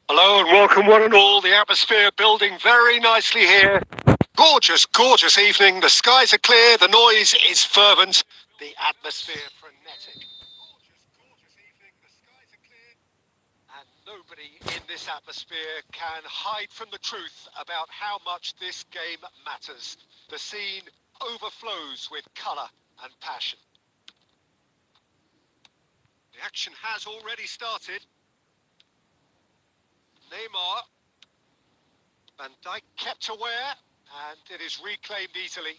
Hello and welcome one and all. The atmosphere building very nicely here. Gorgeous, gorgeous evening. The skies are clear. The noise is fervent. The atmosphere frenetic. Gorgeous, gorgeous evening. The skies are clear. And nobody in this atmosphere can hide from the truth about how much this game matters. The scene overflows with colour and passion. The action has already started. Neymar. Van Dijk kept aware, and it is reclaimed easily.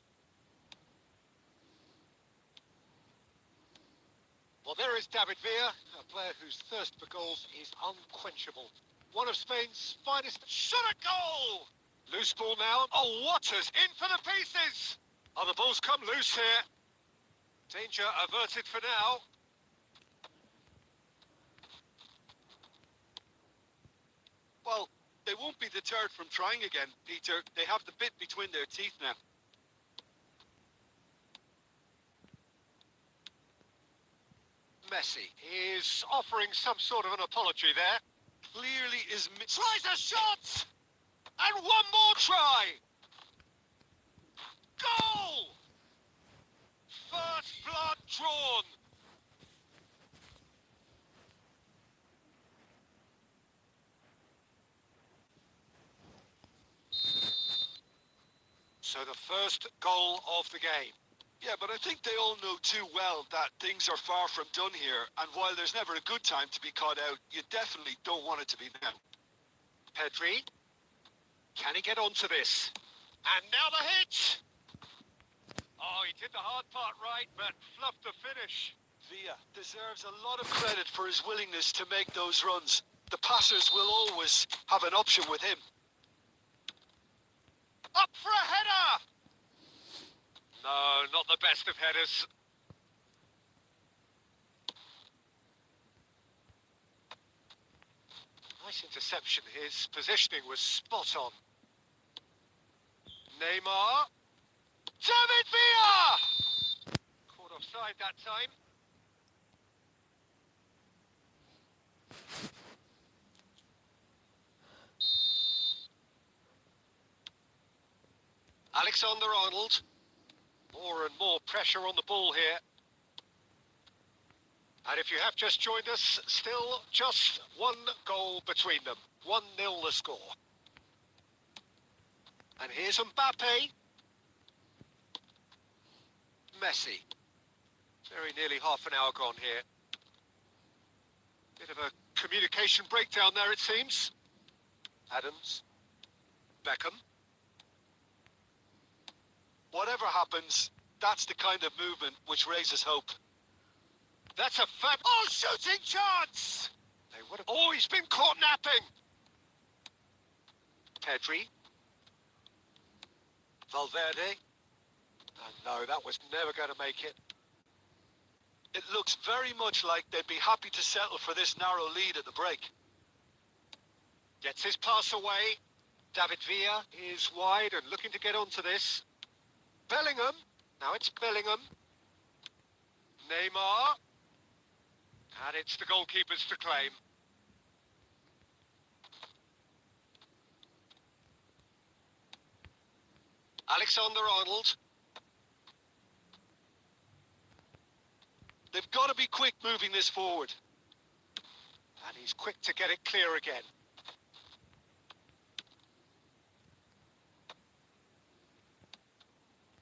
Well, there is David Villa, a player whose thirst for goals is unquenchable. One of Spain's finest. Shot a goal! Loose ball now. Oh, Waters in for the pieces! Oh, the ball's come loose here. Danger averted for now. Well, they won't be deterred from trying again, Peter. They have the bit between their teeth now. Messi is offering some sort of an apology there. Clearly is... Tries a shot! And one more try! Goal! First blood drawn. So the first goal of the game. Yeah, but I think they all know too well that things are far from done here, and while there's never a good time to be caught out, you definitely don't want it to be now. Pedri. Can he get onto this? And now the hit! Oh, he did the hard part right, but fluffed the finish. Villa deserves a lot of credit for his willingness to make those runs. The passers will always have an option with him. Up for a header! No, not the best of headers. Nice interception. His positioning was spot on. Neymar. David Villa! Caught offside that time. Alexander-Arnold. More and more pressure on the ball here. And if you have just joined us, still just one goal between them. 1-0 the score. And here's Mbappe. Messi. Very nearly half an hour gone here. Bit of a communication breakdown there, it seems. Adams. Beckham. Whatever happens, that's the kind of movement which raises hope. That's a fab... Oh, shooting chance! They would have... Oh, he's been caught napping! Pedri. Valverde. Oh, no, that was never going to make it. It looks very much like they'd be happy to settle for this narrow lead at the break. Gets his pass away. David Villa is wide and looking to get onto this. Bellingham. Now it's Bellingham. Neymar. And it's the goalkeepers to claim. Alexander-Arnold. They've got to be quick moving this forward. And he's quick to get it clear again.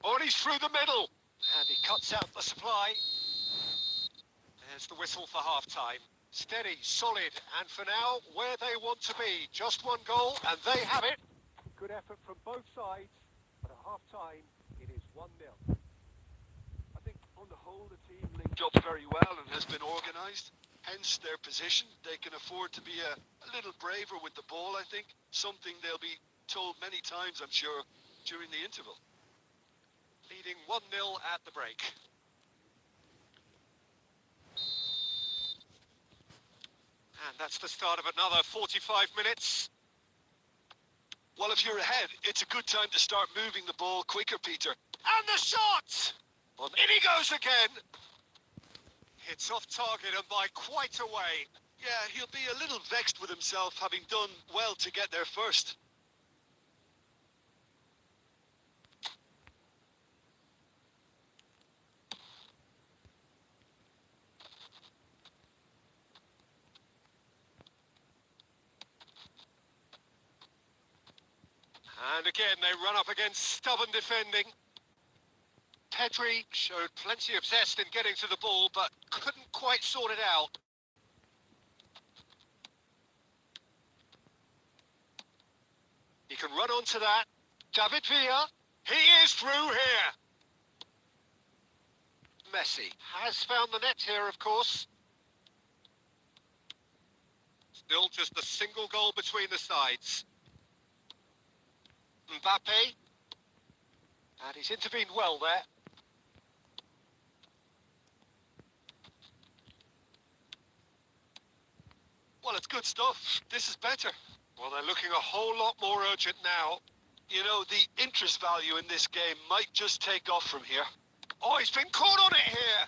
Oh, and he's through the middle. And he cuts out the supply. There's the whistle for half-time. Steady, solid, and for now, where they want to be. Just one goal, and they have it. Good effort from both sides, but at half-time, it is 1-0. I think on the whole, the team linked up very well and has been organised. Hence their position. They can afford to be a little braver with the ball, I think. Something they'll be told many times, I'm sure, during the interval. Leading 1-0 at the break. And that's the start of another 45 minutes. Well, if you're ahead, it's a good time to start moving the ball quicker, Peter. And the shot! Well, in he goes again. Hits off target and by quite a way. Yeah, he'll be a little vexed with himself, having done well to get there first. And again, they run up against stubborn defending. Pedri showed plenty of zest in getting to the ball, but couldn't quite sort it out. He can run onto that. David Villa, he is through here. Messi has found the net here, of course. Still just a single goal between the sides. Mbappe. And he's intervened well there. Well, it's good stuff. This is better. Well, they're looking a whole lot more urgent now. You know, the interest value in this game might just take off from here. Oh, he's been caught on it here.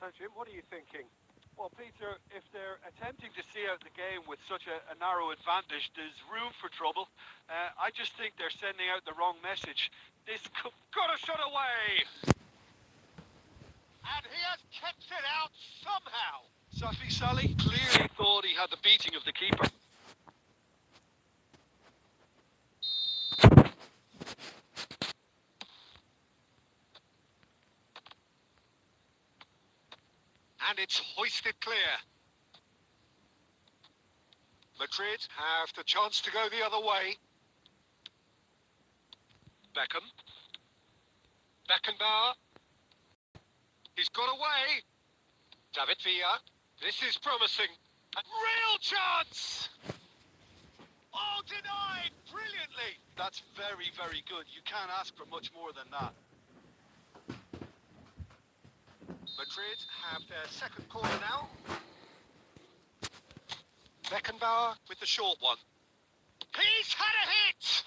So, Jim, what are you thinking? Well, Peter, if they're attempting to see out the game with such a narrow advantage, there's room for trouble. I just think they're sending out the wrong message. This got a shot away! And he has kept it out somehow. Safi Salih clearly thought he had the beating of the keeper. And it's hoisted clear. Madrid have the chance to go the other way. Beckham. Beckenbauer. He's got away. David Villa. This is promising. A real chance! Oh, denied brilliantly. That's very, very good. You can't ask for much more than that. Madrid have their second corner now. Beckenbauer with the short one. He's had a hit!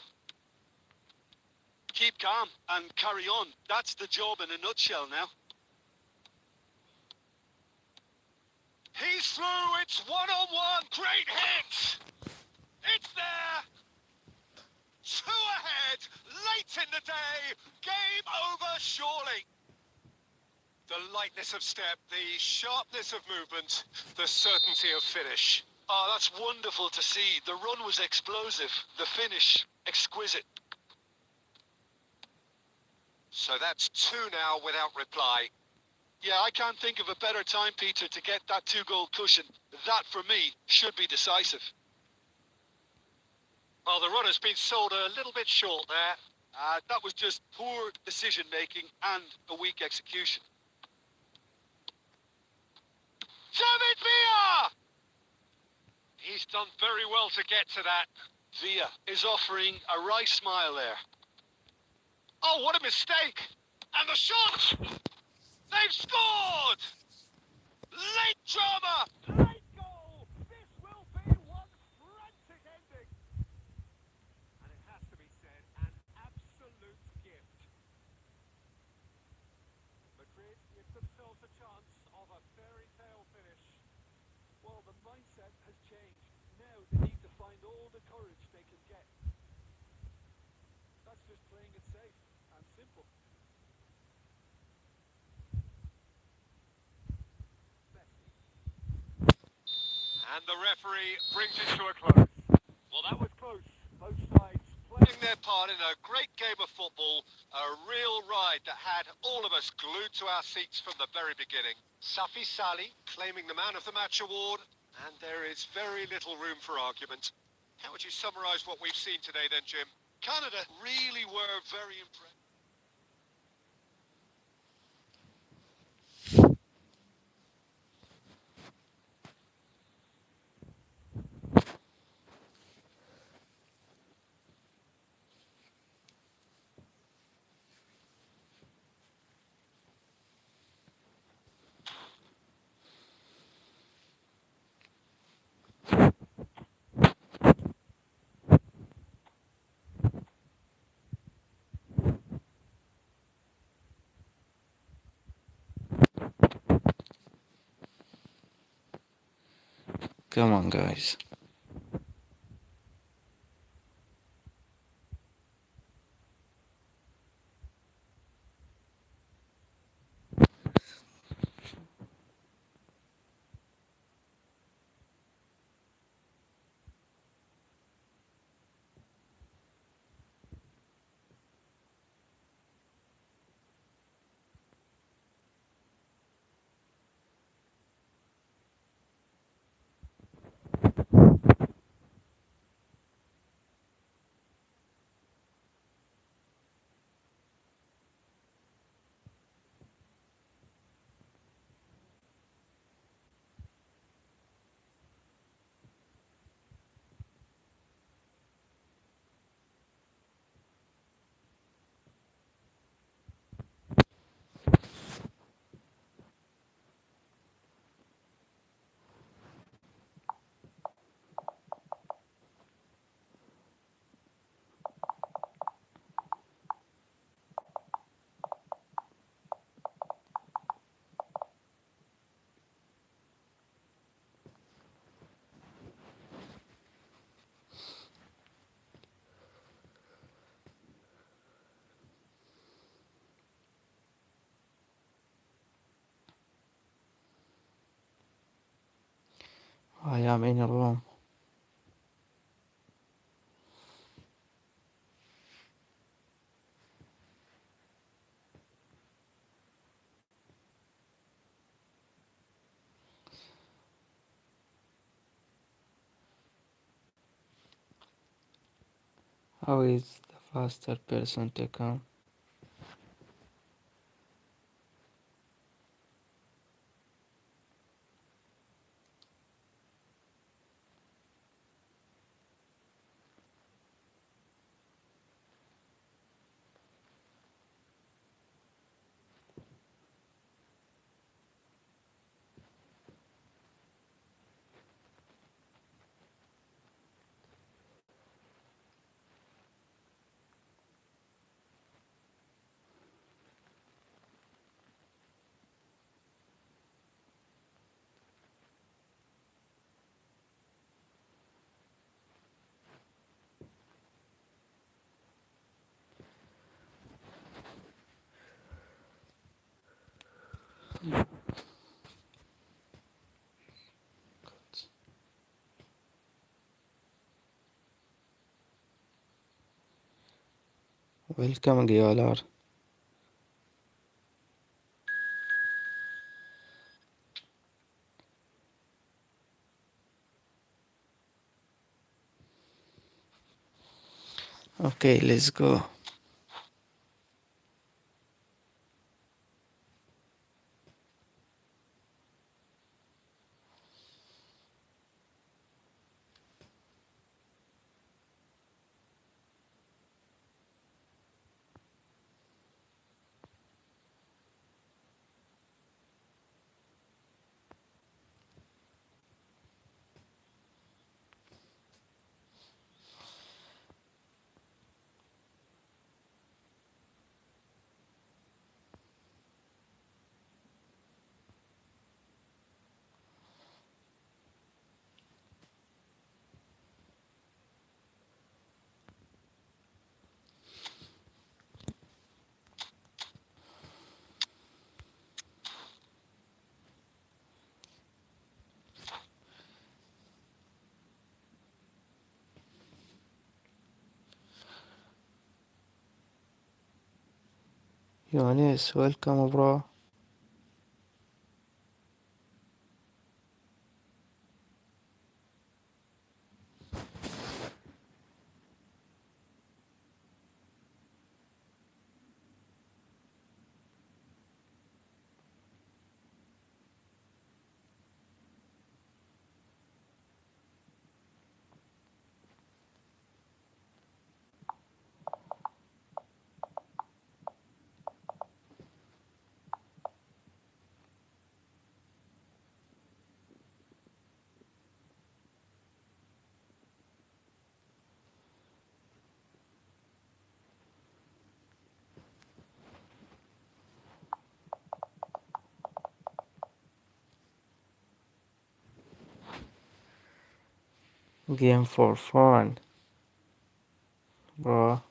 Keep calm and carry on. That's the job in a nutshell now. He's through, it's one-on-one, great hit! It's there! 2 ahead, late in the day, game over surely. The lightness of step, the sharpness of movement, the certainty of finish. Oh, that's wonderful to see. The run was explosive, the finish exquisite. So that's 2 now without reply. Yeah, I can't think of a better time, Peter, to get that 2-goal cushion. That, for me, should be decisive. Well, the run has been sold a little bit short there. That was just poor decision-making and a weak execution. David Villa! He's done very well to get to that. Villa is offering a wry smile there. Oh, what a mistake! And the shot! They've scored! Late drama! Late goal! This will be one frantic ending. And it has to be said, an absolute gift. Madrid give themselves a chance of a fairy tale finish. Well, the mindset has changed. Now they need to find all the courage they can get. That's just playing it safe and simple. And the referee brings it to a close. Well, that was close. Both sides playing their part in a great game of football. A real ride that had all of us glued to our seats from the very beginning. Safi Salih claiming the Man of the Match award, and there is very little room for argument. How would you summarise what we've seen today then, Jim? Canada really were very impressed. Come on, guys. I am in a room. How is the faster person to come? Welcome, Gyalar. Okay, let's go. Yonis, welcome, bro. Game for fun, bro.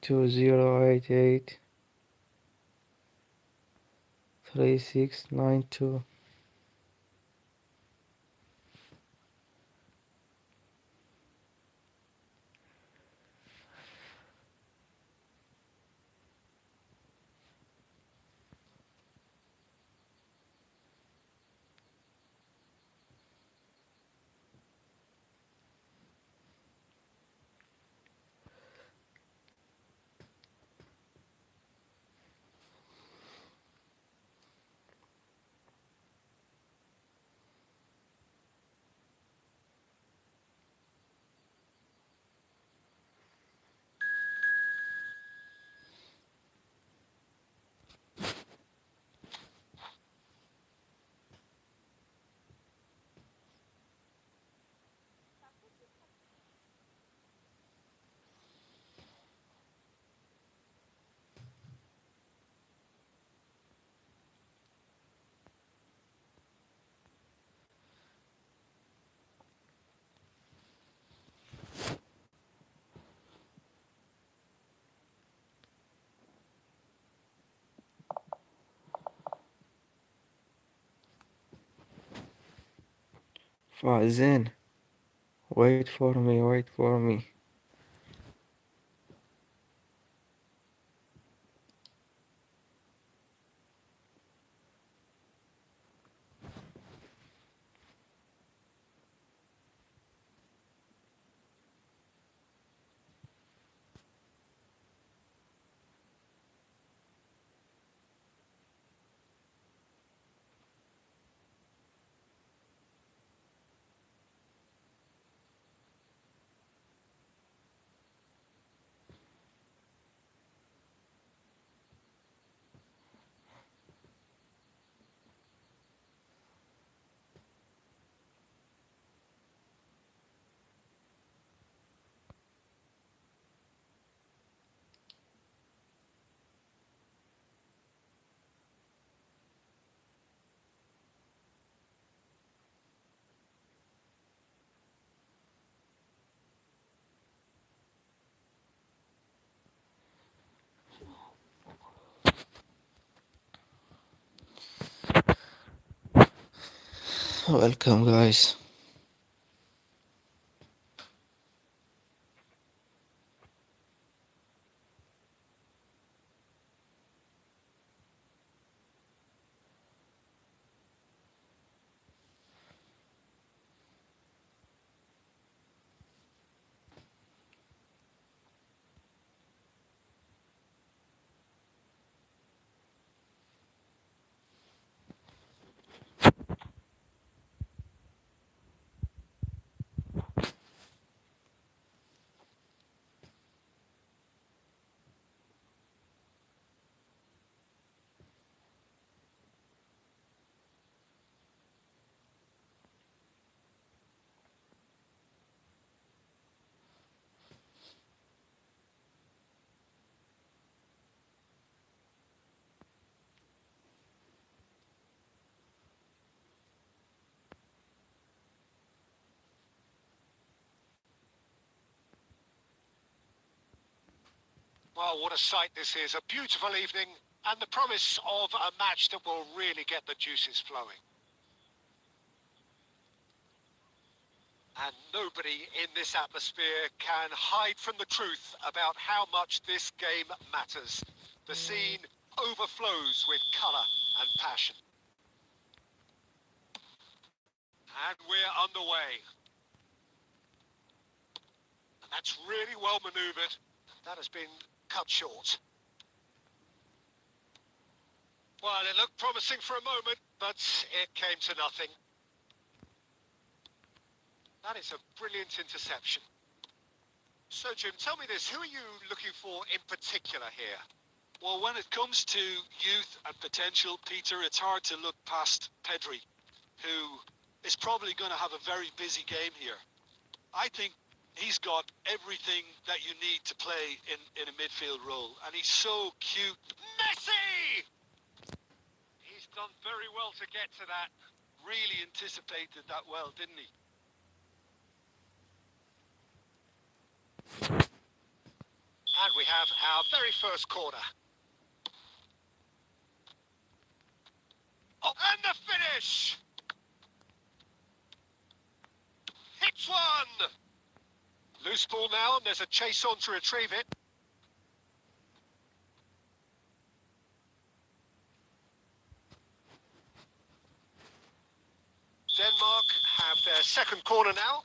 Two zero 3692. Fazin, wait for me. Welcome, guys. Well, what a sight this is. A beautiful evening and the promise of a match that will really get the juices flowing. And nobody in this atmosphere can hide from the truth about how much this game matters. The scene overflows with colour and passion. And we're underway. And that's really well manoeuvred. That has been cut short. Well, it looked promising for a moment, but it came to nothing. That is a brilliant interception. So, Jim, tell me this. Who are you looking for in particular here? Well, when it comes to youth and potential, Peter, it's hard to look past Pedri, who is probably going to have a very busy game here. I think he's got everything that you need to play in a midfield role, and he's so cute. Messi! He's done very well to get to that. Really anticipated that well, didn't he? And we have our very first corner. Oh, and the finish! Hits one! Loose ball now, and there's a chase on to retrieve it. Denmark have their second corner now.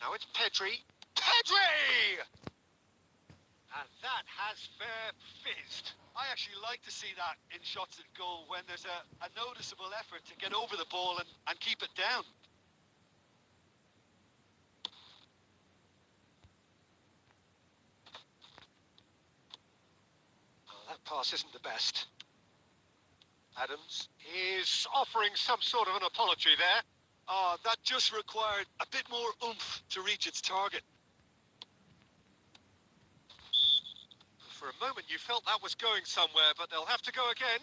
Now it's Pedri. Pedri! And that has fair fizzed. I actually like to see that in shots at goal when there's a noticeable effort to get over the ball and keep it down. Oh, that pass isn't the best. Adams is offering some sort of an apology there. That just required a bit more oomph to reach its target. For a moment you felt that was going somewhere, but they'll have to go again.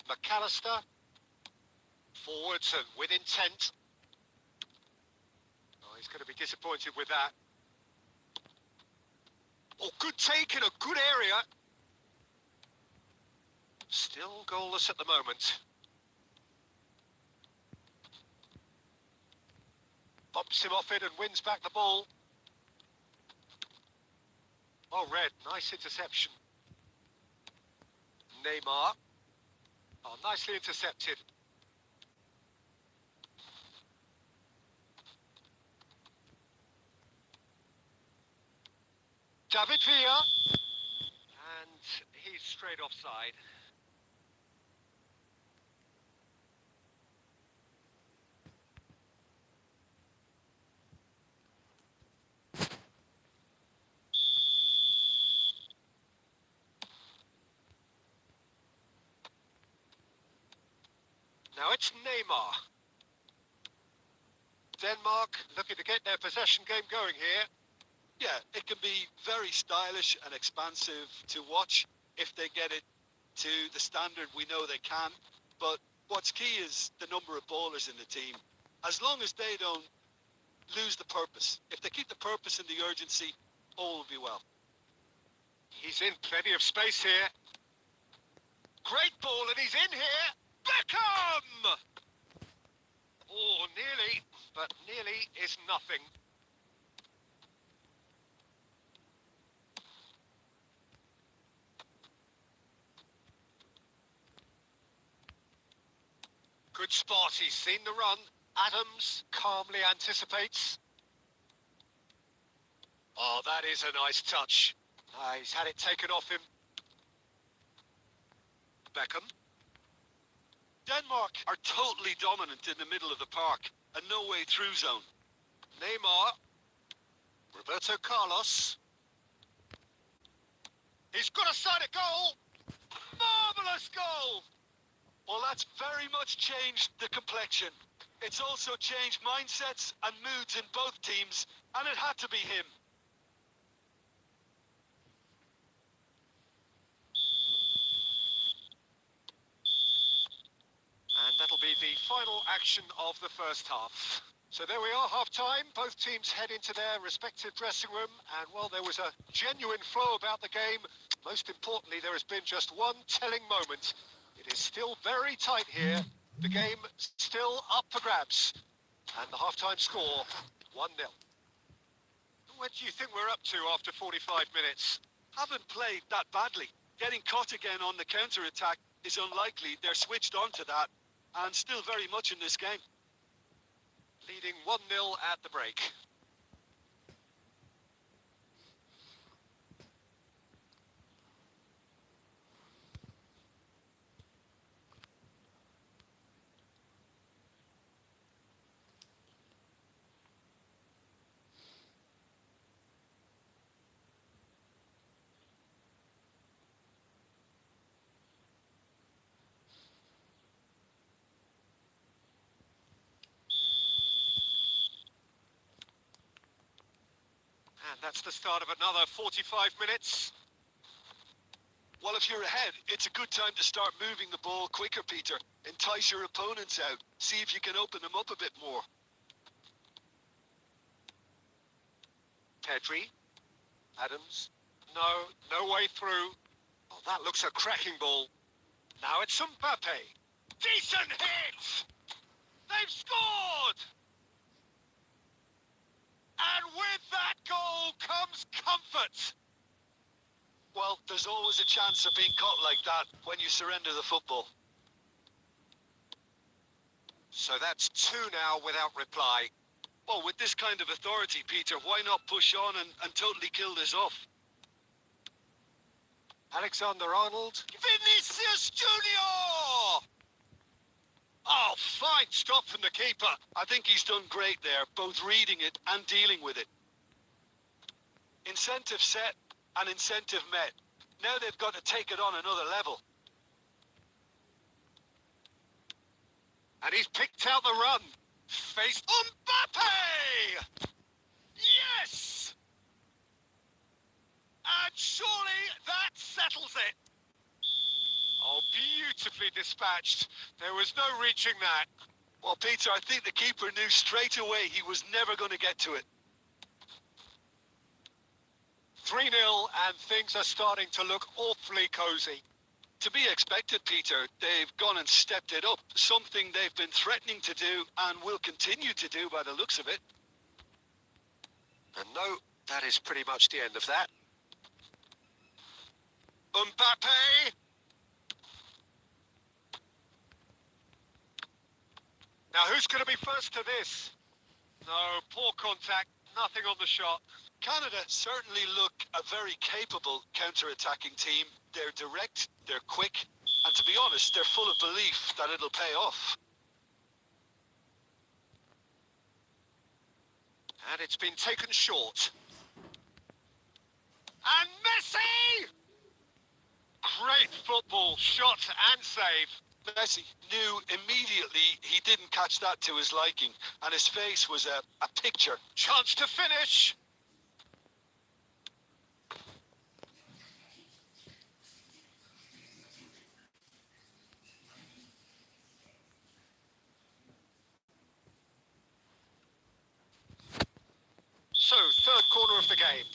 McAllister. Forwards and with intent. Oh, he's going to be disappointed with that. Oh, good take in a good area. Still goalless at the moment. Bumps him off it and wins back the ball. Oh, Red, nice interception. Neymar. Oh, nicely intercepted. David Villa. And he's straight offside. Now it's Neymar. Denmark looking to get their possession game going here. Yeah, it can be very stylish and expansive to watch if they get it to the standard we know they can. But what's key is the number of ballers in the team. As long as they don't lose the purpose. If they keep the purpose and the urgency, all will be well. He's in plenty of space here. Great ball, and he's in here. Beckham! Oh, nearly, but nearly is nothing. Good spot, he's seen the run. Adams calmly anticipates. Oh, that is a nice touch. He's had it taken off him. Beckham. Denmark are totally dominant in the middle of the park, a no-way through zone. Neymar. Roberto Carlos. He's got a side of goal. Marvellous goal. Well, that's very much changed the complexion. It's also changed mindsets and moods in both teams, and it had to be him. final action of the first half. So there we are, half-time. Both teams head into their respective dressing room, and well, there was a genuine flow about the game. Most importantly, there has been just one telling moment. It is still very tight here. The game still up for grabs. And the half-time score, 1-0. What do you think we're up to after 45 minutes? Haven't played that badly. Getting caught again on the counter-attack is unlikely. They're switched on to that, and still very much in this game. Leading 1-0 at the break. And that's the start of another 45 minutes. Well, if you're ahead, it's a good time to start moving the ball quicker, Peter. Entice your opponents out. See if you can open them up a bit more. Pedri. Adams. No way through. Oh, that looks a cracking ball. Now it's Mbappe. Decent hit! They've scored! And with that goal comes comfort. Well, there's always a chance of being caught like that when you surrender the football. So that's 2 now without reply. Well, with this kind of authority, Peter, why not push on and totally kill this off? Alexander-Arnold. Vinicius Junior! Oh, fine stop from the keeper. I think he's done great there, both reading it and dealing with it. Incentive set and incentive met. Now they've got to take it on another level. And he's picked out the run. Face Mbappe! Yes! And surely that settles it. Oh, beautifully dispatched. There was no reaching that. Well, Peter, I think the keeper knew straight away he was never going to get to it. 3-0, and things are starting to look awfully cosy. To be expected, Peter. They've gone and stepped it up. Something they've been threatening to do and will continue to do by the looks of it. And no, that is pretty much the end of that. Mbappe! Now who's going to be first to this? No, poor contact, nothing on the shot. Canada certainly look a very capable counter-attacking team. They're direct, they're quick, and to be honest, they're full of belief that it'll pay off. And it's been taken short. And Messi! Great football, shot and save. Messi knew immediately he didn't catch that to his liking, and his face was a picture. Chance to finish. So, third corner of the game.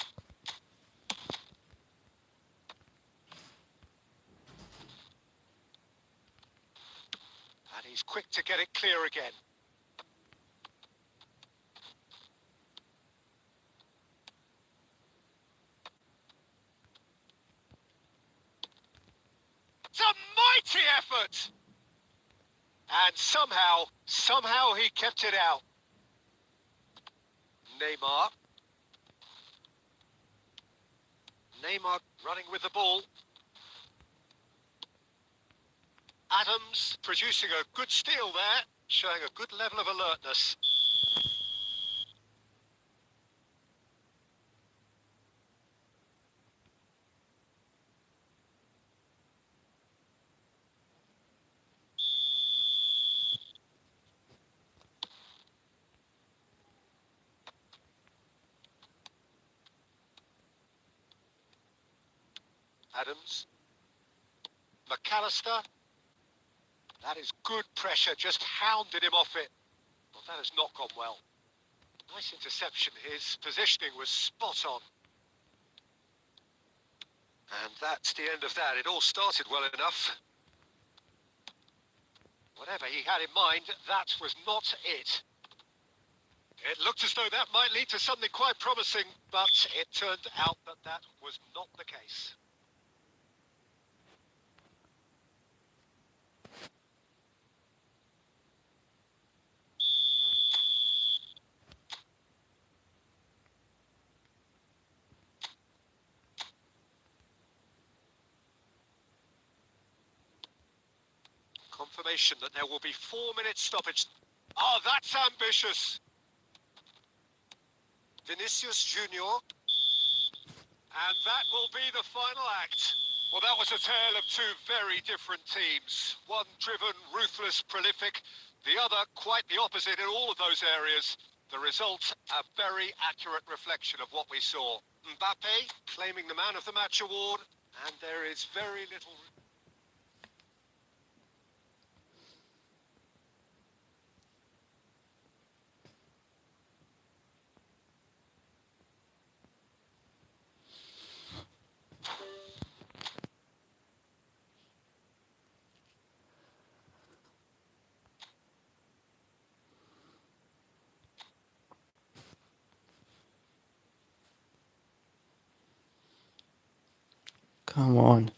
And he's quick to get it clear again. It's a mighty effort! And somehow he kept it out. Neymar. Neymar running with the ball. Adams producing a good steal there, showing a good level of alertness. Adams. McAllister. That is good pressure, just hounded him off it. Well, that has not gone well. Nice interception. His positioning was spot on. And that's the end of that. It all started well enough. Whatever he had in mind, that was not it. It looked as though that might lead to something quite promising, but it turned out that that was not the case. Confirmation that there will be 4 minutes stoppage. Oh, that's ambitious. Vinicius Junior. And that will be the final act. Well, that was a tale of two very different teams. One driven, ruthless, prolific. The other quite the opposite in all of those areas. The result, a very accurate reflection of what we saw. Mbappe claiming the Man of the Match award, and there is very little... Come on.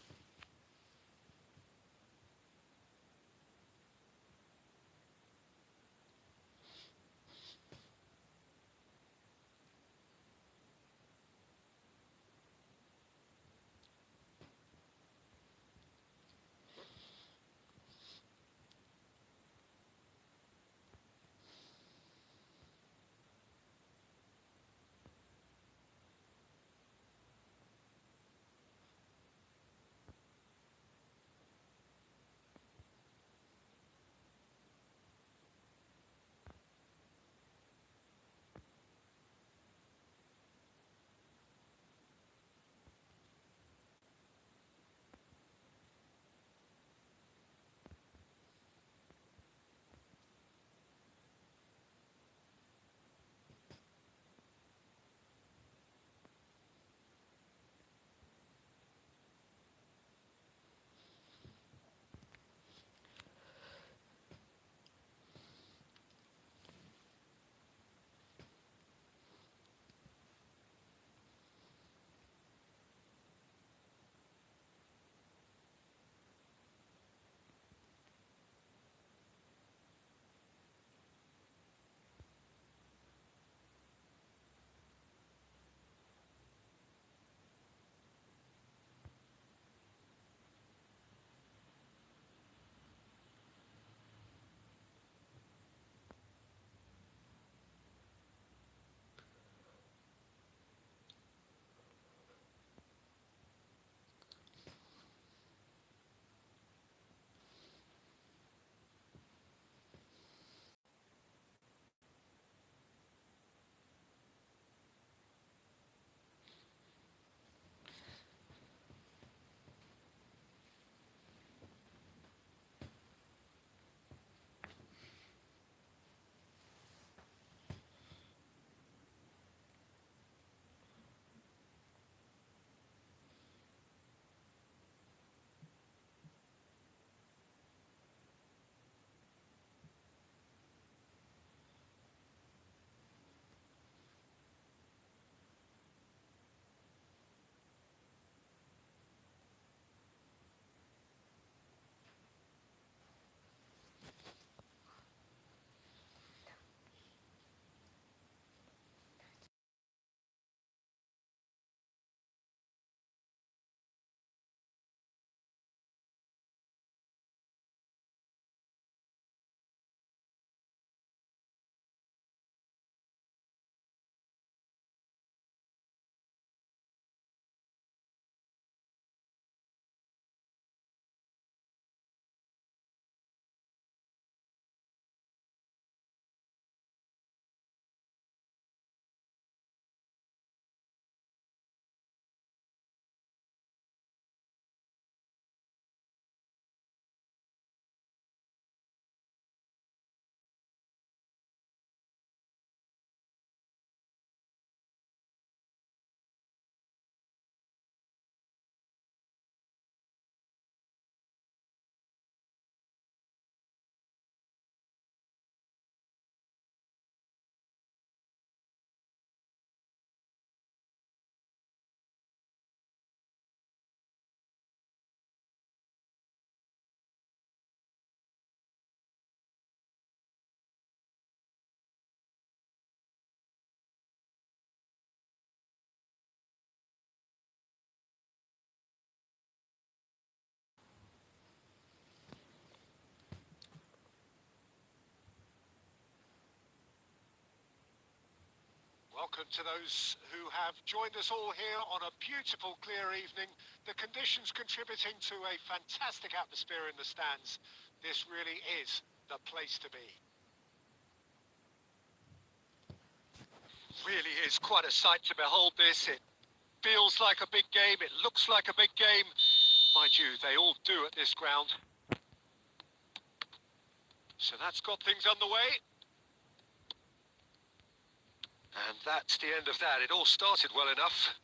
Welcome to those who have joined us all here on a beautiful, clear evening. The conditions contributing to a fantastic atmosphere in the stands. This really is the place to be. Really is quite a sight to behold this. It feels like a big game. It looks like a big game. Mind you, they all do at this ground. So that's got things underway. And that's the end of that. It all started well enough.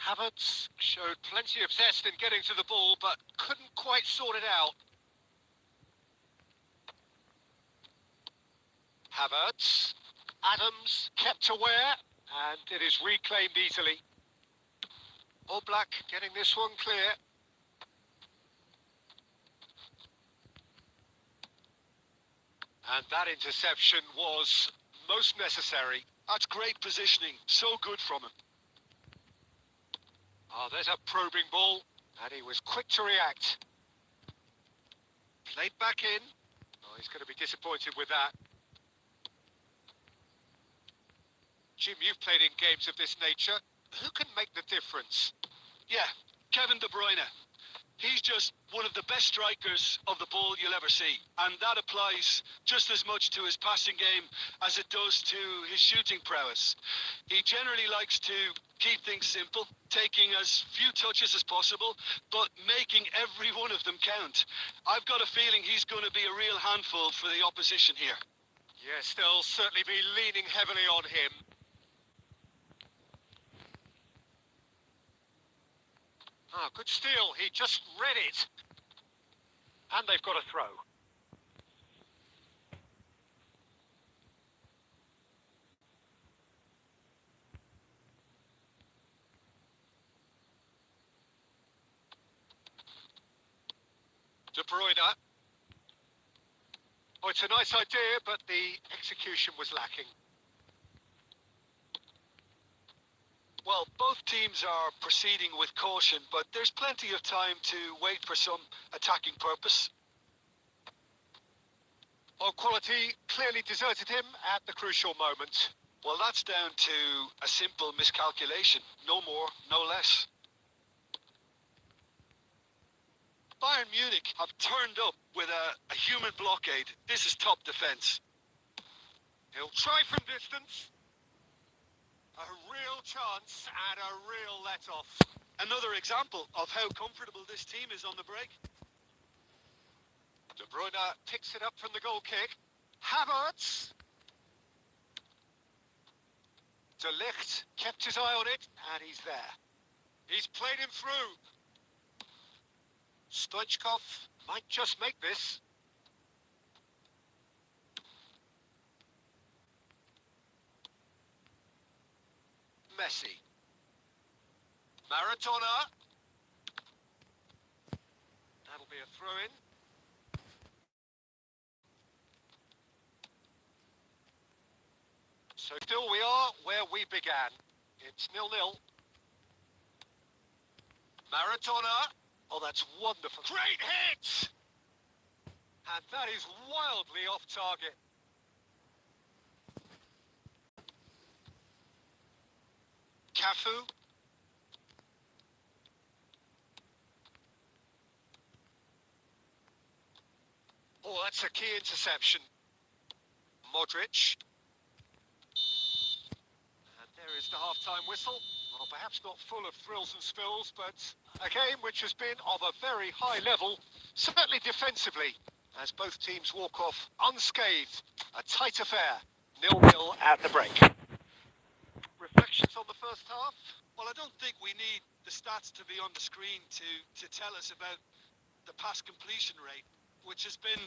Havertz showed plenty of zest in getting to the ball, but couldn't quite sort it out. Havertz. Adams kept aware, and it is reclaimed easily. Oblak getting this one clear. And that interception was most necessary. That's great positioning. So good from him. Oh, there's a probing ball, and he was quick to react. Played back in. Oh, he's going to be disappointed with that. Jim, you've played in games of this nature. Who can make the difference? Yeah, Kevin De Bruyne. He's just one of the best strikers of the ball you'll ever see. And that applies just as much to his passing game as it does to his shooting prowess. He generally likes to keep things simple, taking as few touches as possible, but making every one of them count. I've got a feeling he's going to be a real handful for the opposition here. Yes, they'll certainly be leaning heavily on him. Ah, good steal. He just read it. And they've got a throw. De Bruyne. Oh, it's a nice idea, but the execution was lacking. Well, both teams are proceeding with caution, but there's plenty of time to wait for some attacking purpose. Oh, quality clearly deserted him at the crucial moment. Well, that's down to a simple miscalculation. No more, no less. Bayern Munich have turned up with a human blockade. This is top defence. He'll try from distance. A real chance and a real let-off. Another example of how comfortable this team is on the break. De Bruyne picks it up from the goal kick. Havertz. De Ligt kept his eye on it, and he's there. He's played him through. Stoichkov might just make this. Messi. Maradona. That'll be a throw-in. So still we are where we began. It's 0-0. Maradona. Oh, that's wonderful. Great hit! And that is wildly off target. Cafu. Oh, that's a key interception. Modric. And there is the half-time whistle. Well, perhaps not full of thrills and spills, but a game which has been of a very high level, certainly defensively, as both teams walk off unscathed. A tight affair. 0-0 at the break. Reflections on the first half? Well, I don't think we need the stats to be on the screen to tell us about the pass completion rate, which has been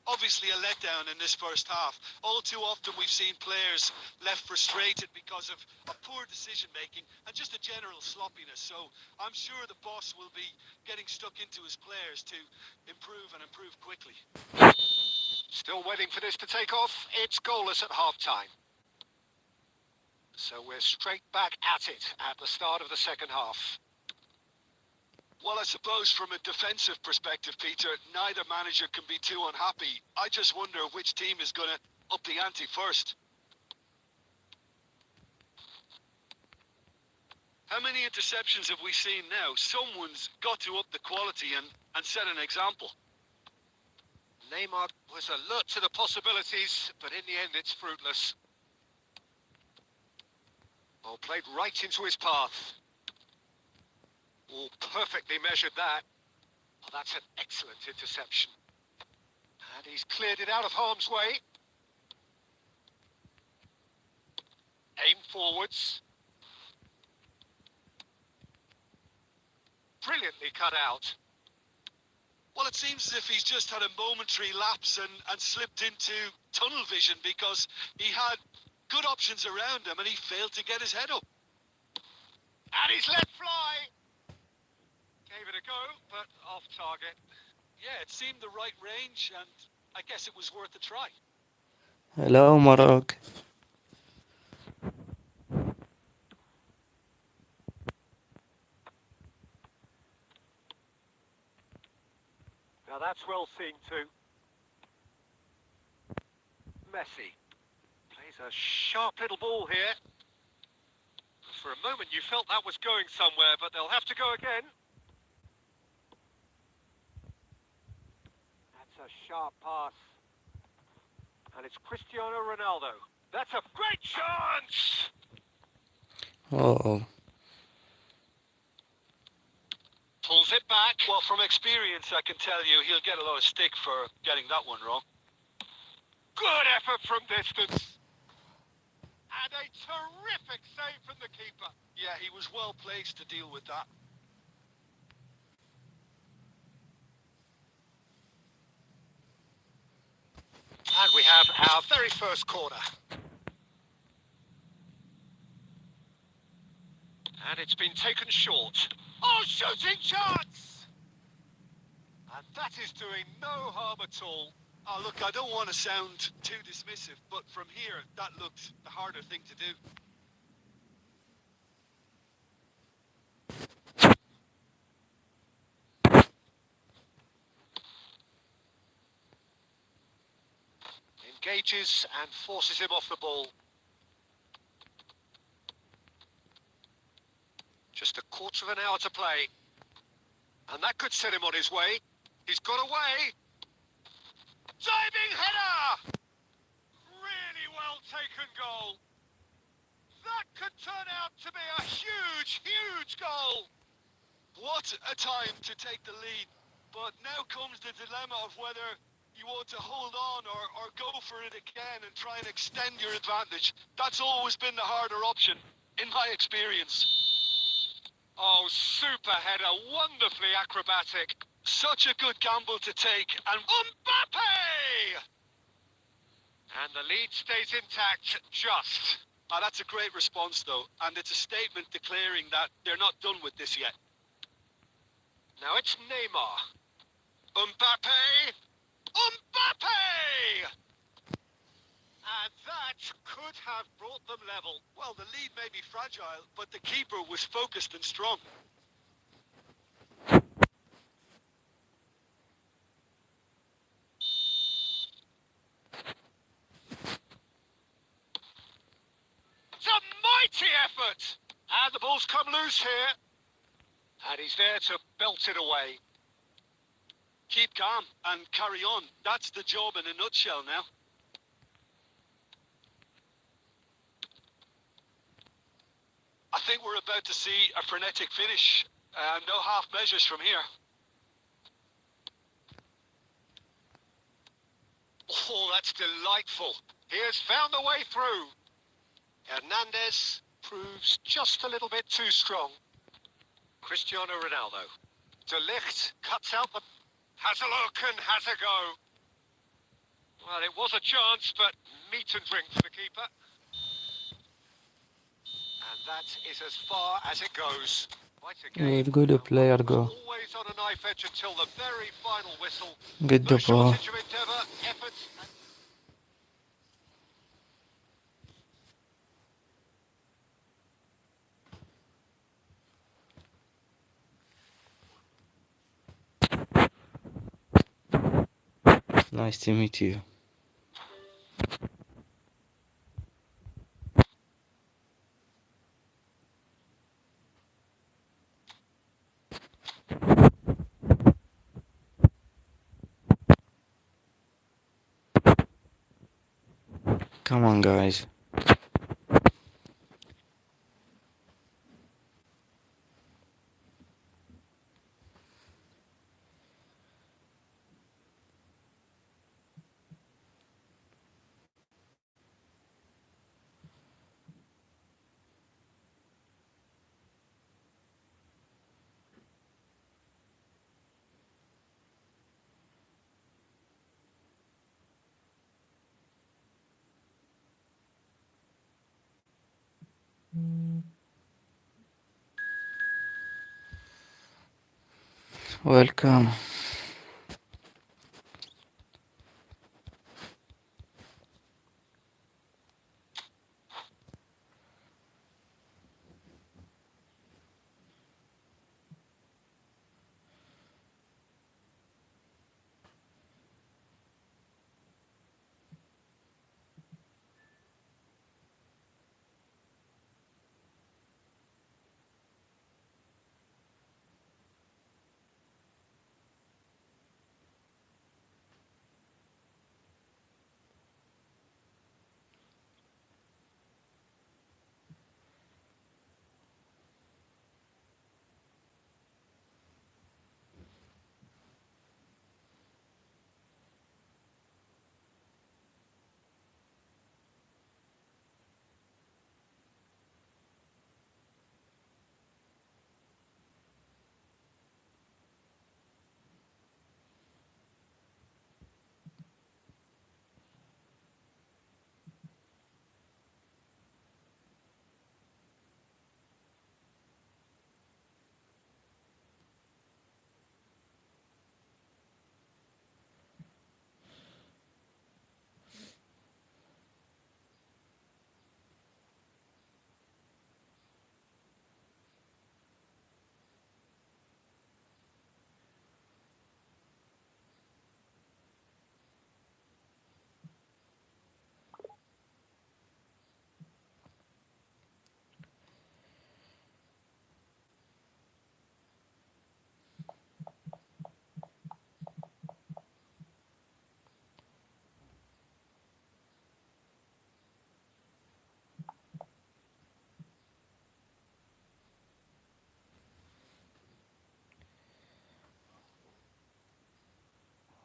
obviously a letdown in this first half. All too often we've seen players left frustrated because of poor decision making and just a general sloppiness. So I'm sure the boss will be getting stuck into his players to improve and improve quickly. Still waiting for this to take off. It's goalless at half-time. So we're straight back at it at the start of the second half. Well, I suppose from a defensive perspective, Peter, neither manager can be too unhappy. I just wonder which team is going to up the ante first. How many interceptions have we seen now? Someone's got to up the quality and set an example. Neymar was alert to the possibilities, but in the end it's fruitless. Oh, played right into his path. Oh, perfectly measured that. Oh, that's an excellent interception. And he's cleared it out of harm's way. Aim forwards. Brilliantly cut out. Well, it seems as if he's just had a momentary lapse and slipped into tunnel vision because he had good options around him and he failed to get his head up. And he's let fly. Gave it a go, but off target. Yeah, it seemed the right range and I guess it was worth a try. Hello, Morocco. Now that's well seen too. Messi plays a sharp little ball here. For a moment you felt that was going somewhere, but they'll have to go again. That's a sharp pass. And it's Cristiano Ronaldo. That's a great chance! Oh, Pulls it back. Well, from experience, I can tell you he'll get a lot of stick for getting that one wrong. Good effort from distance. And a terrific save from the keeper. Yeah, he was well placed to deal with that. And we have our very first corner. And it's been taken short. Oh, shooting chance! And that is doing no harm at all. Oh, look, I don't want to sound too dismissive, but from here, that looked the harder thing to do. Engages and forces him off the ball. Just a quarter of an hour to play. And that could set him on his way. He's got away. Diving header! Really well taken goal. That could turn out to be a huge, huge goal. What a time to take the lead. But now comes the dilemma of whether you want to hold on or go for it again and try and extend your advantage. That's always been the harder option, in my experience. Oh, super header, wonderfully acrobatic. Such a good gamble to take, and Mbappe! And the lead stays intact, just. That's a great response, though, and it's a statement declaring that they're not done with this yet. Now it's Neymar. Mbappe! Mbappe! And that could have brought them level. Well, the lead may be fragile, but the keeper was focused and strong. It's a mighty effort! And the ball's come loose here. And he's there to belt it away. Keep calm and carry on. That's the job in a nutshell now. I think we're about to see a frenetic finish. No half measures from here. Oh, that's delightful. He has found a way through. Hernandez proves just a little bit too strong. Cristiano Ronaldo. De Ligt cuts out the... Has a look and has a go. Well, it was a chance, but meat and drink for the keeper. And that is as far as it goes. Quite a game. Good player go. Always on a knife edge until the very final whistle. Good No the ball. shortage of endeavour, effort, and... Nice to meet you. Come on, guys. Welcome.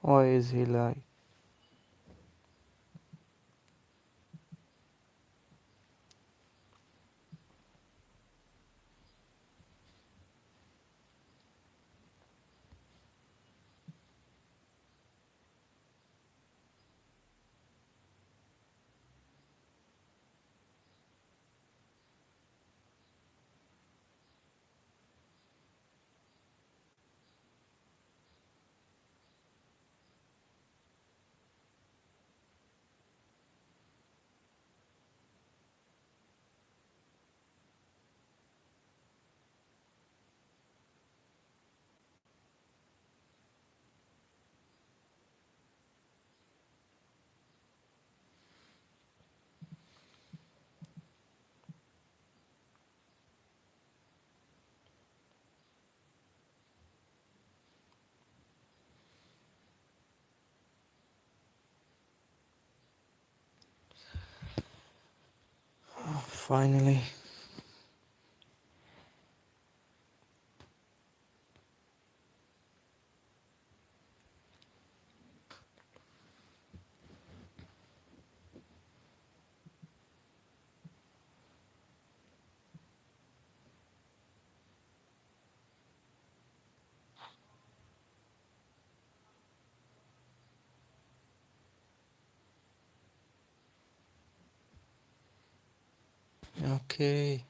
Why is he like? Finally. Okay.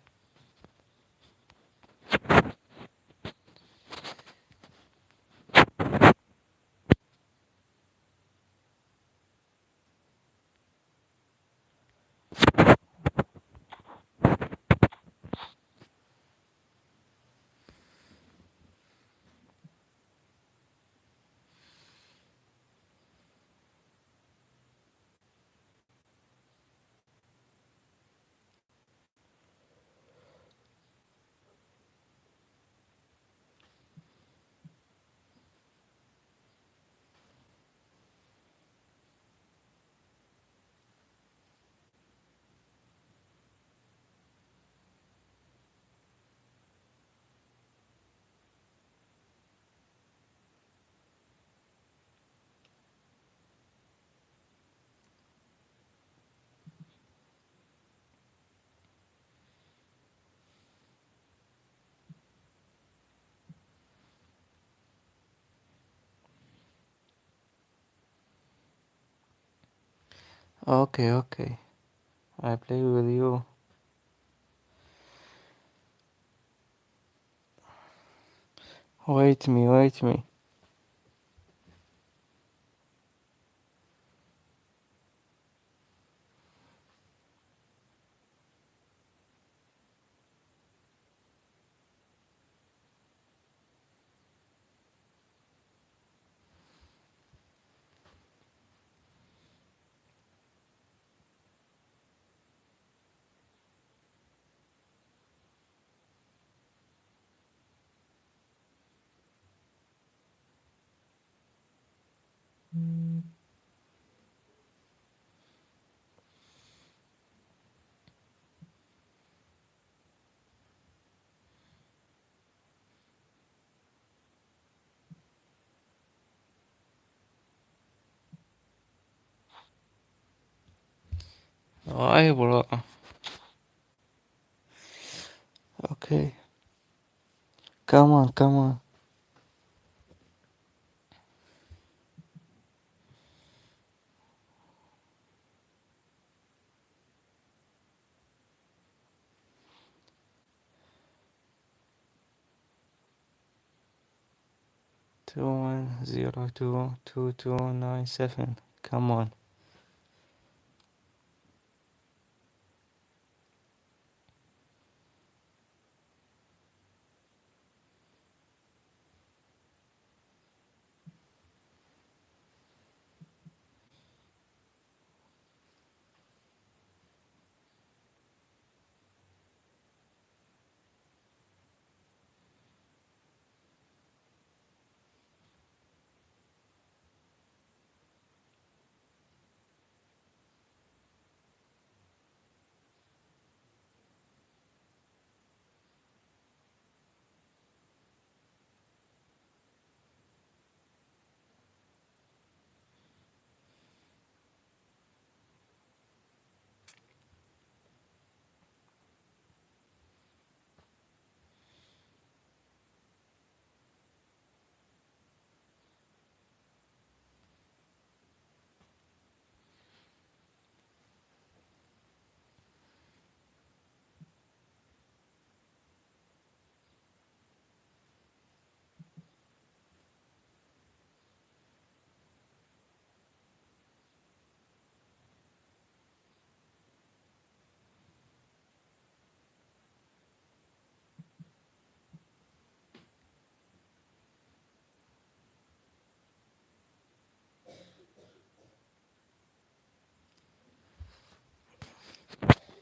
Okay, okay. I play with you. Wait me. Why, bro? Okay. Come on, come on. 21022297. Come on.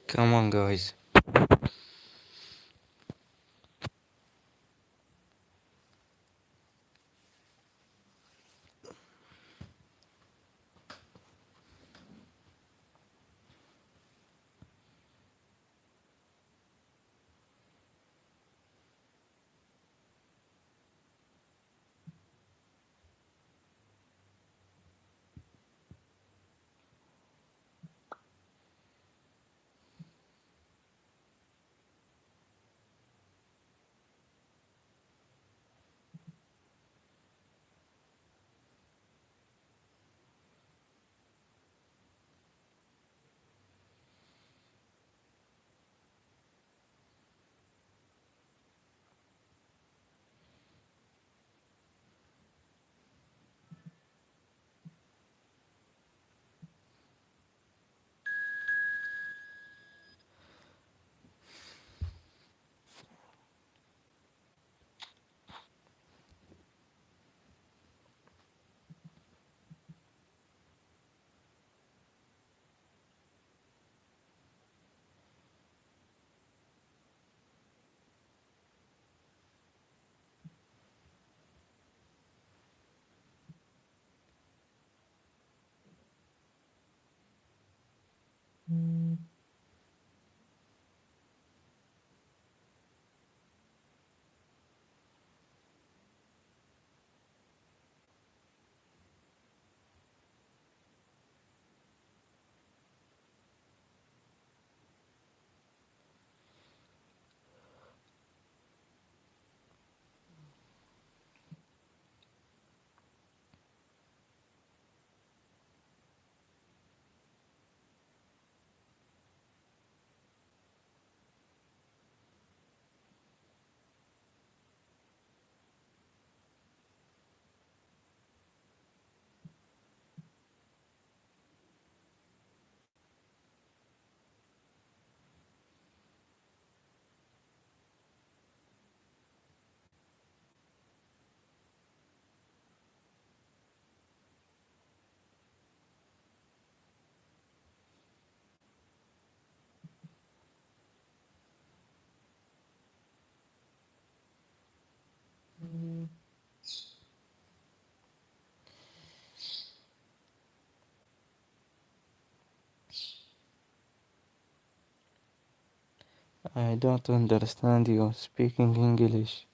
Come on, guys. I don't understand you speaking English.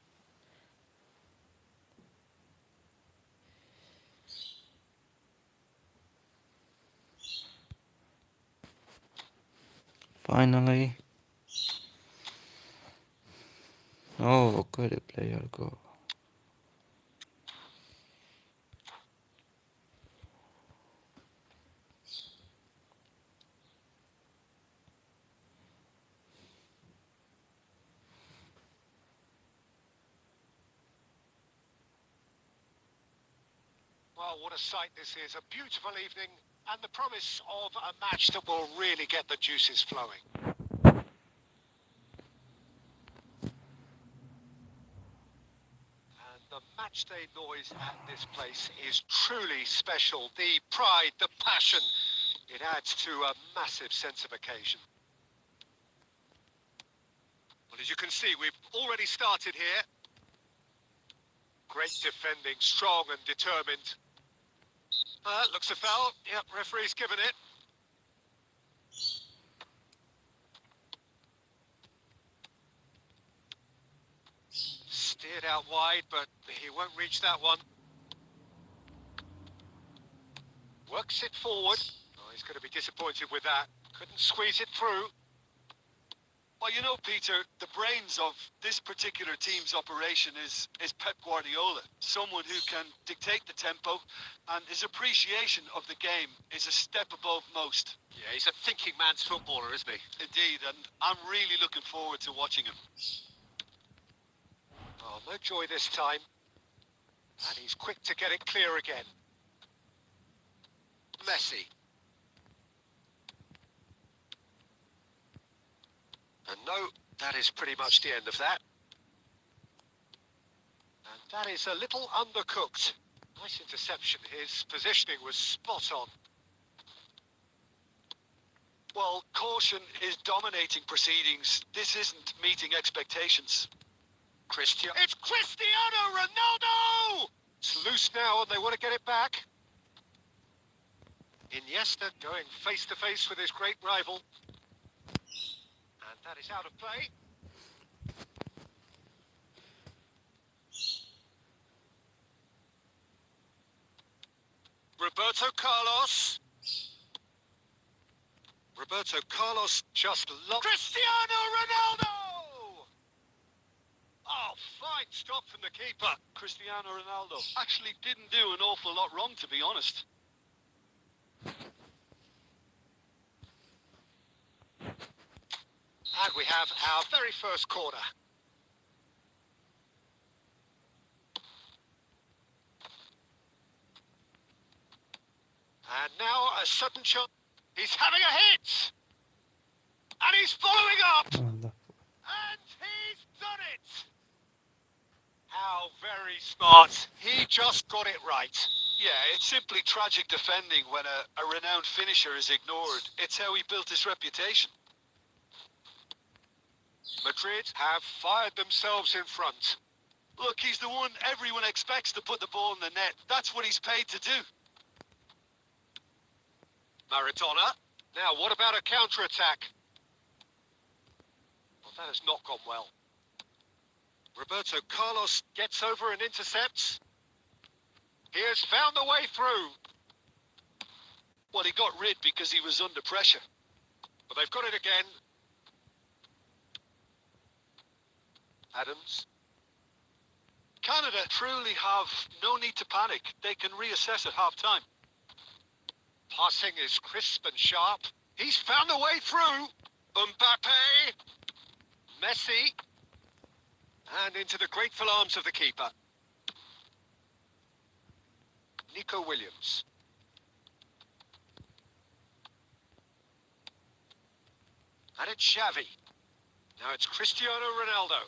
Finally. Oh, good player go. Well, what a sight this is. A beautiful evening and the promise of a match that will really get the juices flowing. And the matchday noise at this place is truly special. The pride, the passion, it adds to a massive sense of occasion. Well, as you can see, we've already started here. Great defending, strong and determined. Looks a foul. Yep, referee's given it. Steered out wide, but he won't reach that one. Works it forward. Oh, he's going to be disappointed with that. Couldn't squeeze it through. Well, you know, Peter, the brains of this particular team's operation is Pep Guardiola. Someone who can dictate the tempo, and his appreciation of the game is a step above most. Yeah, he's a thinking man's footballer, isn't he? Indeed, and I'm really looking forward to watching him. Oh, no joy this time. And he's quick to get it clear again. Messi. And no, that is pretty much the end of that. And that is a little undercooked. Nice interception. His positioning was spot on. Well, caution is dominating proceedings. This isn't meeting expectations. It's Cristiano Ronaldo! It's loose now and they want to get it back. Iniesta going face to face with his great rival. And that is out of play. Roberto Carlos. Roberto Carlos just lost. Cristiano Ronaldo! Oh, fine stop from the keeper. Cristiano Ronaldo actually didn't do an awful lot wrong, to be honest. And we have our very first corner. And now a sudden chance. He's having a hit! And he's following up! Wonderful. And he's done it! How very smart. He just got it right. Yeah, it's simply tragic defending when a renowned finisher is ignored. It's how he built his reputation. Madrid have fired themselves in front. Look, he's the one everyone expects to put the ball in the net. That's what he's paid to do. Maradona. Now, what about a counter-attack? Well, that has not gone well. Roberto Carlos gets over and intercepts. He has found the way through. Well, he got rid because he was under pressure. But they've got it again. Adams. Canada truly have no need to panic. They can reassess at half-time. Passing is crisp and sharp. He's found the way through. Mbappe. Messi. And into the grateful arms of the keeper. Nico Williams. And it's Xavi. Now it's Cristiano Ronaldo.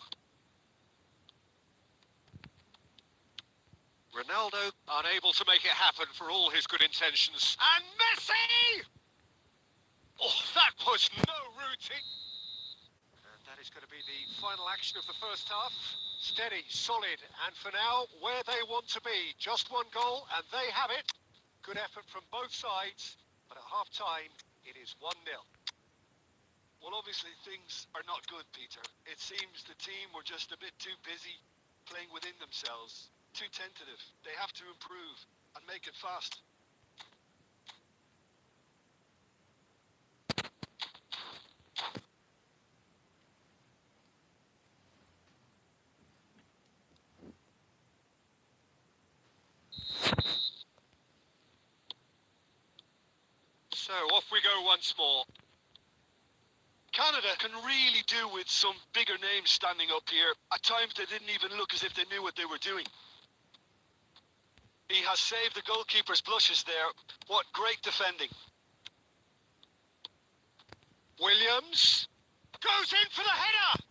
Ronaldo unable to make it happen for all his good intentions. And Messi! Oh, that was no routine. And that is going to be the final action of the first half. Steady, solid, and for now, where they want to be. Just one goal, and they have it. Good effort from both sides, but at half-time, it is 1-0. Well, obviously things are not good, Peter. It seems the team were just a bit too busy playing within themselves, too tentative. They have to improve and make it fast. So off we go once more. Canada can really do with some bigger names standing up here. At times they didn't even look as if they knew what they were doing. He has saved the goalkeeper's blushes there. What great defending. Williams goes in for the header!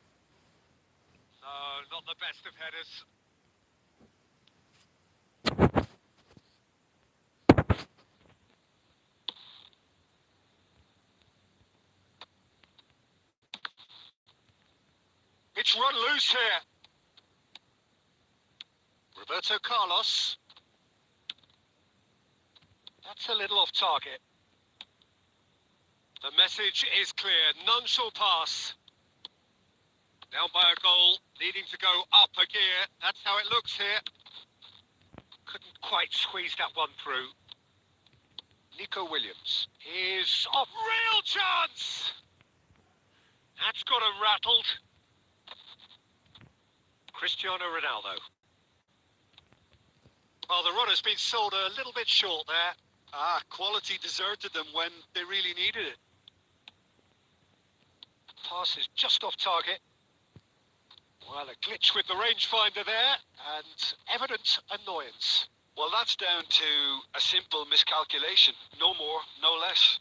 No, not the best of headers. It's run loose here. Roberto Carlos. That's a little off target. The message is clear. None shall pass. Down by a goal, needing to go up a gear. That's how it looks here. Couldn't quite squeeze that one through. Nico Williams. Here's a real chance! That's got him rattled. Cristiano Ronaldo. Well, the run has been sold a little bit short there. Quality deserted them when they really needed it. Pass is just off target. Well, a glitch with the rangefinder there, and evident annoyance. Well, that's down to a simple miscalculation. No more, no less.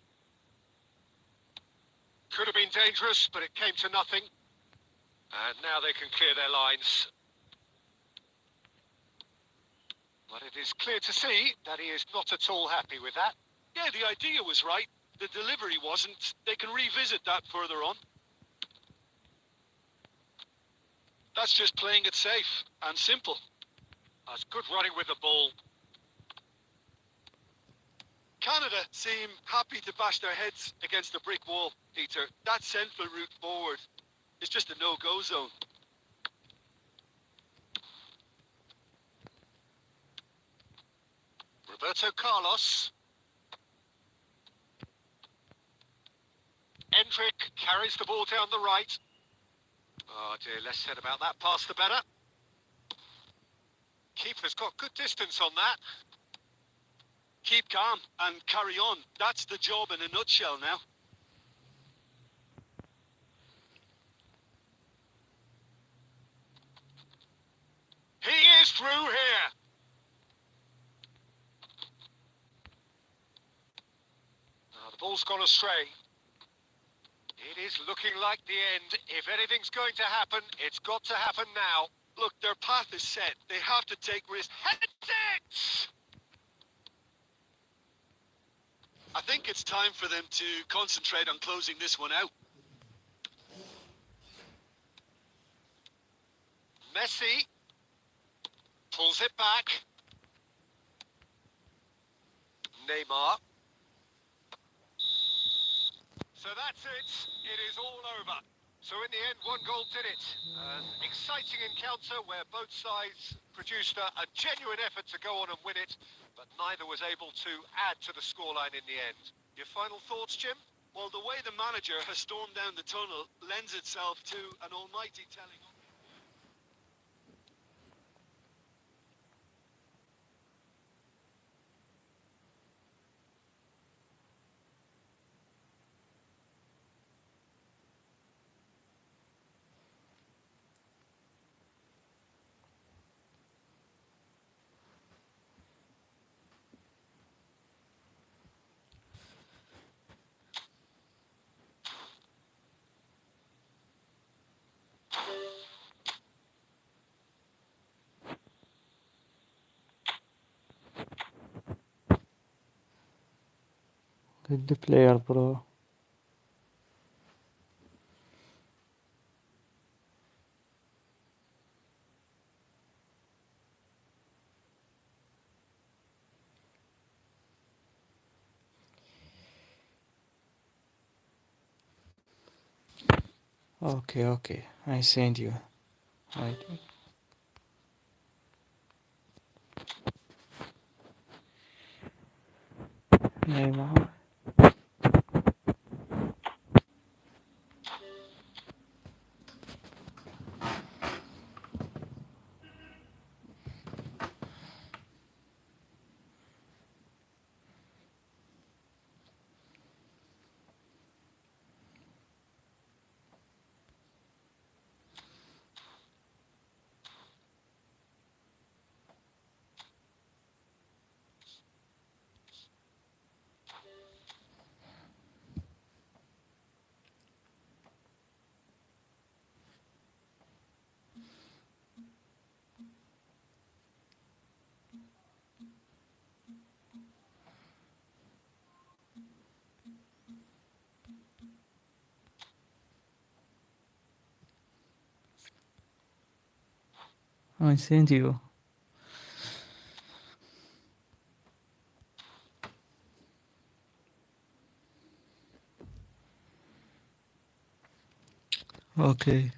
Could have been dangerous, but it came to nothing. And now they can clear their lines. But it is clear to see that he is not at all happy with that. Yeah, the idea was right. The delivery wasn't. They can revisit that further on. That's just playing it safe and simple. That's good running with the ball. Canada seem happy to bash their heads against a brick wall, Peter. That central route forward is just a no-go zone. Roberto Carlos. Endrick carries the ball down the right. Oh dear, less said about that pass the better. Keeper's got good distance on that. Keep calm and carry on. That's the job in a nutshell now. He is through here. The ball's gone astray. It is looking like the end. If anything's going to happen, it's got to happen now. Look, their path is set. They have to take risks. Heads it! I think it's time for them to concentrate on closing this one out. Messi pulls it back. Neymar. So that's it. It is all over. So in the end, one goal did it. An exciting encounter where both sides produced a genuine effort to go on and win it, but neither was able to add to the scoreline in the end. Your final thoughts, Jim? Well, the way the manager has stormed down the tunnel lends itself to an almighty telling. Get the player, bro. Okay, I send you. Right. Neymar. I send you. Okay.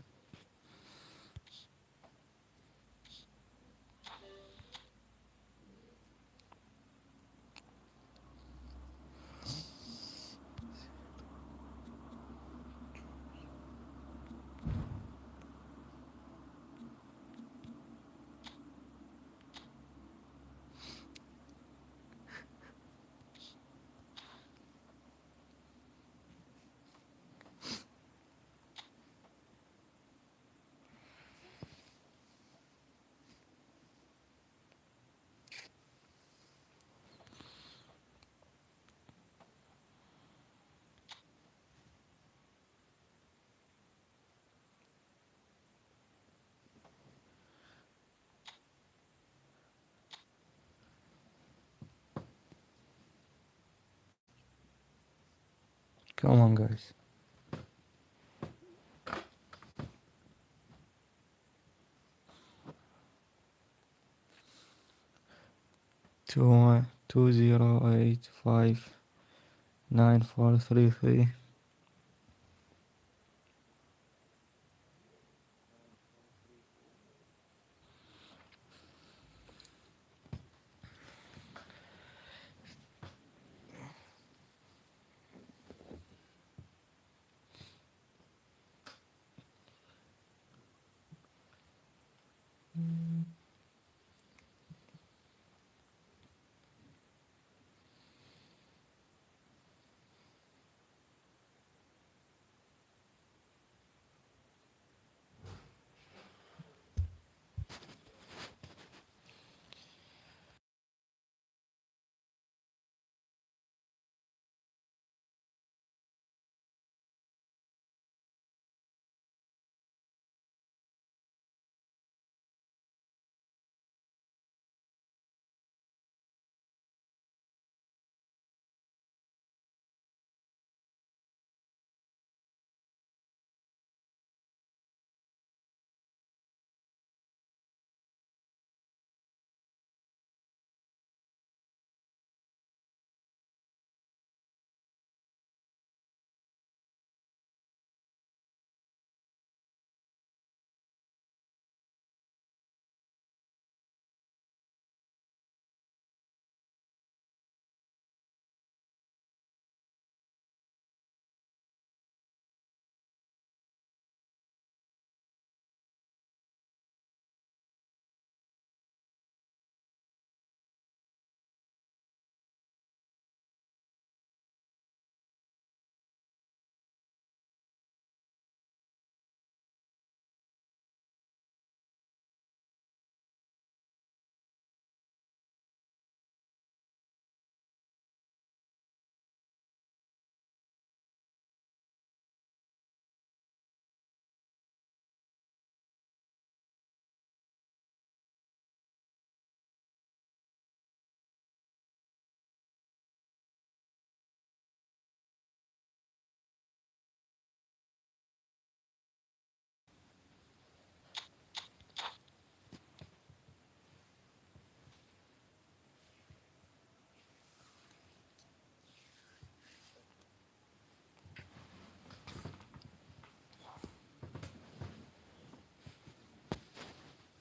Come on, guys. Two 2085943.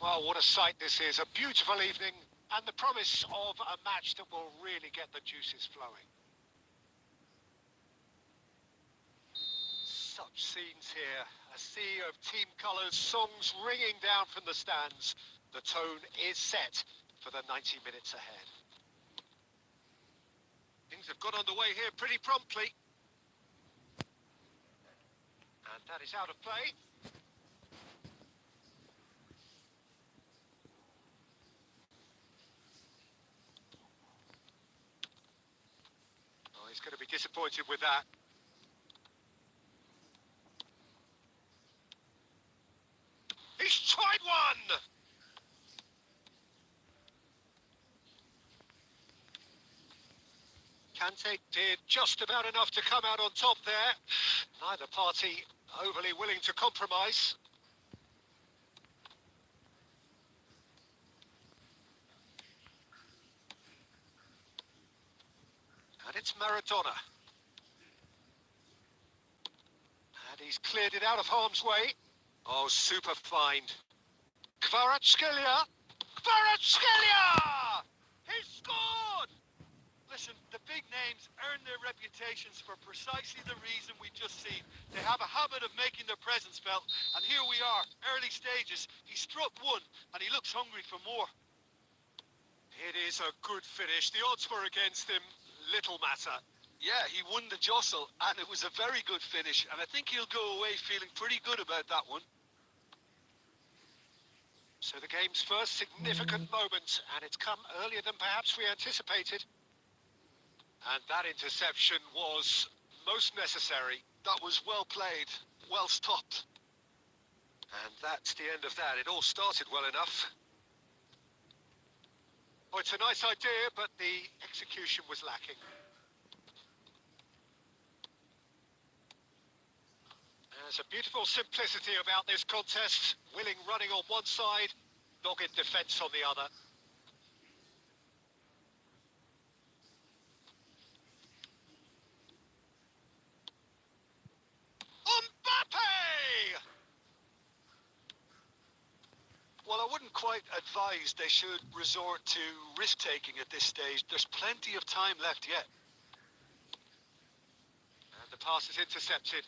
Well, what a sight this is. A beautiful evening and the promise of a match that will really get the juices flowing. Such scenes here. A sea of team colours, songs ringing down from the stands. The tone is set for the 90 minutes ahead. Things have got underway here pretty promptly. And that is out of play. Oh, he's going to be disappointed with that. He's tried one! Kante did just about enough to come out on top there. Neither party overly willing to compromise. And it's Maradona. And he's cleared it out of harm's way. Oh, super find. Kvaratskhelia! Kvaratskhelia! He scored! Listen, the big names earn their reputations for precisely the reason we just seen. They have a habit of making their presence felt, and here we are, early stages. He struck one, and he looks hungry for more. It is a good finish. The odds were against him. Little matter. Yeah, he won the jostle, and it was a very good finish, and I think he'll go away feeling pretty good about that one. So the game's first significant moment, and it's come earlier than perhaps we anticipated. And that interception was most necessary. That was well played, well stopped. And that's the end of that. It all started well enough. Oh, it's a nice idea, but the execution was lacking. There's a beautiful simplicity about this contest. Willing running on one side, dogged defence on the other. Mbappe! Well, I wouldn't quite advise they should resort to risk-taking at this stage. There's plenty of time left yet. And the pass is intercepted.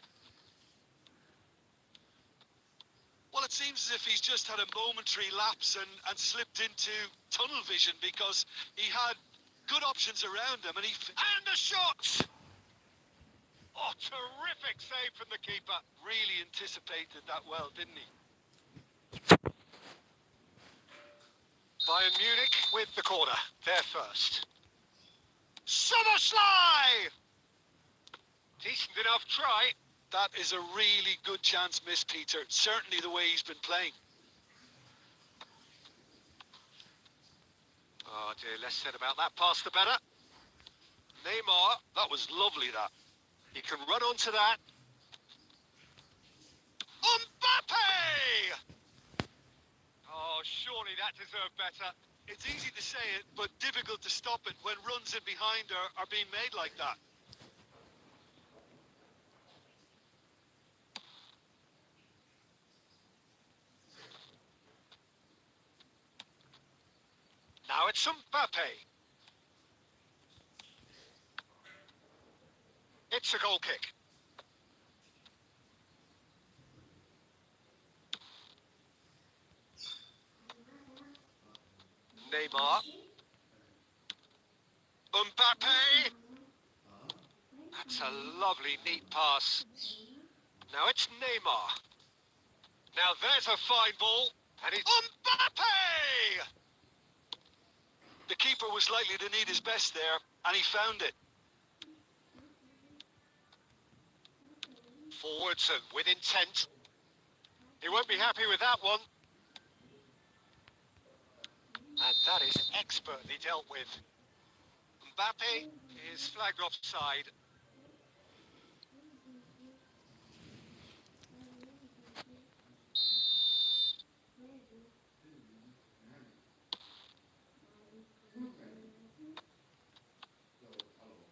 Well, it seems as if he's just had a momentary lapse and slipped into tunnel vision because he had good options around him and And the shot! Oh, terrific save from the keeper. really anticipated that well, didn't he? Bayern Munich with the corner. They're first. Szoboszlai! Decent enough try. That is a really good chance missed, Peter. Certainly the way he's been playing. Oh dear, less said about that pass the better. Neymar, That was lovely, that. he can run onto that. Mbappe! Oh, surely that deserved better. It's easy to say it, but difficult to stop it when runs in behind are being made like that. Now it's Mbappe. It's a goal kick. Neymar. Mbappe. That's a lovely, neat pass. Now it's Neymar. Now there's a fine ball. And it's Mbappe! The keeper was likely to need his best there, and he found it. Forwards and with intent. He won't be happy with that one. And that is expertly dealt with. Mbappe is flagged offside.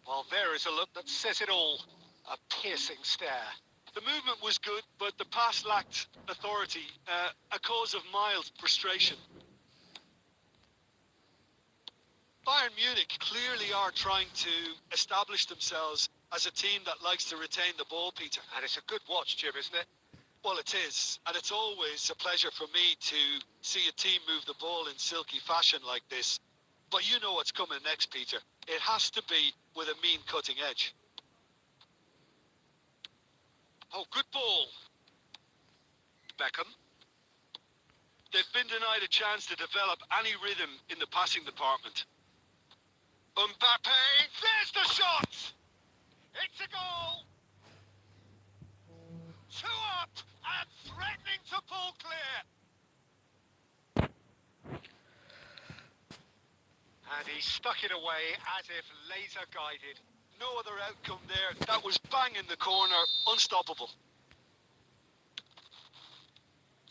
Well, there is a look that says it all. A piercing stare. The movement was good, but the pass lacked authority, a cause of mild frustration. Bayern Munich clearly are trying to establish themselves as a team that likes to retain the ball, Peter. And it's a good watch, Jim, isn't it? Well, it is, and it's always a pleasure for me to see a team move the ball in silky fashion like this. But you know what's coming next, Peter. It has to be with a mean cutting edge. Oh, good ball. Beckham. They've been denied a chance to develop any rhythm in the passing department. Mbappe, there's the shot! It's a goal! 2 up and threatening to pull clear. And he stuck it away as if laser guided. No other outcome there. That was bang in the corner, unstoppable.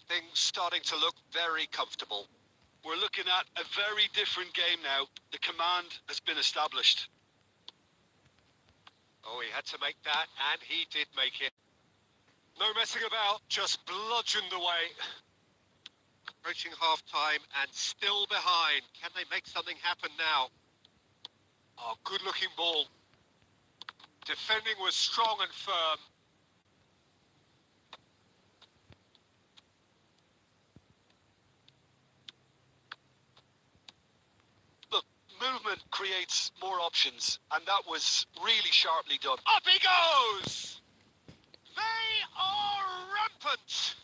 Things starting to look very comfortable. We're looking at a very different game now. The command has been established. Oh, he had to make that, and he did make it. No messing about, just bludgeoned away. Approaching half-time and still behind. Can they make something happen now? Oh, good-looking ball. Defending was strong and firm. Look, movement creates more options, and that was really sharply done. Up he goes! They are rampant!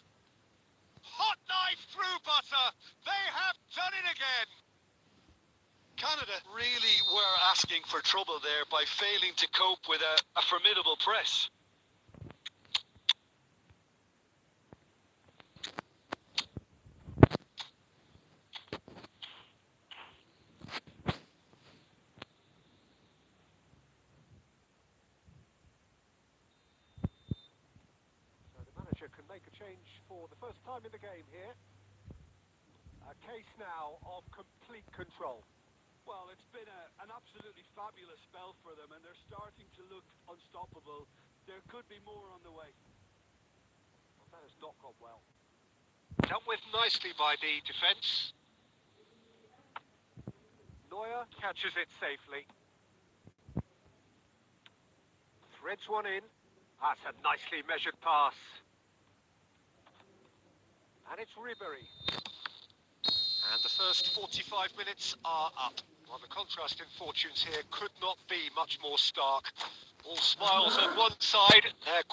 Hot knife through butter. They have done it again. Canada really were asking for trouble there by failing to cope with a formidable press. So the manager can make a change for the first time in the game here. A case now of complete control. Well, it's been an absolutely fabulous spell for them, and they're starting to look unstoppable. There could be more on the way. Well, that has not gone well. Dealt with nicely by the defence. Neuer catches it safely. Threads one in. That's a nicely measured pass. And it's Ribéry. And the first 45 minutes are up. Well, the contrast in fortunes here could not be much more stark. All smiles on one side, they're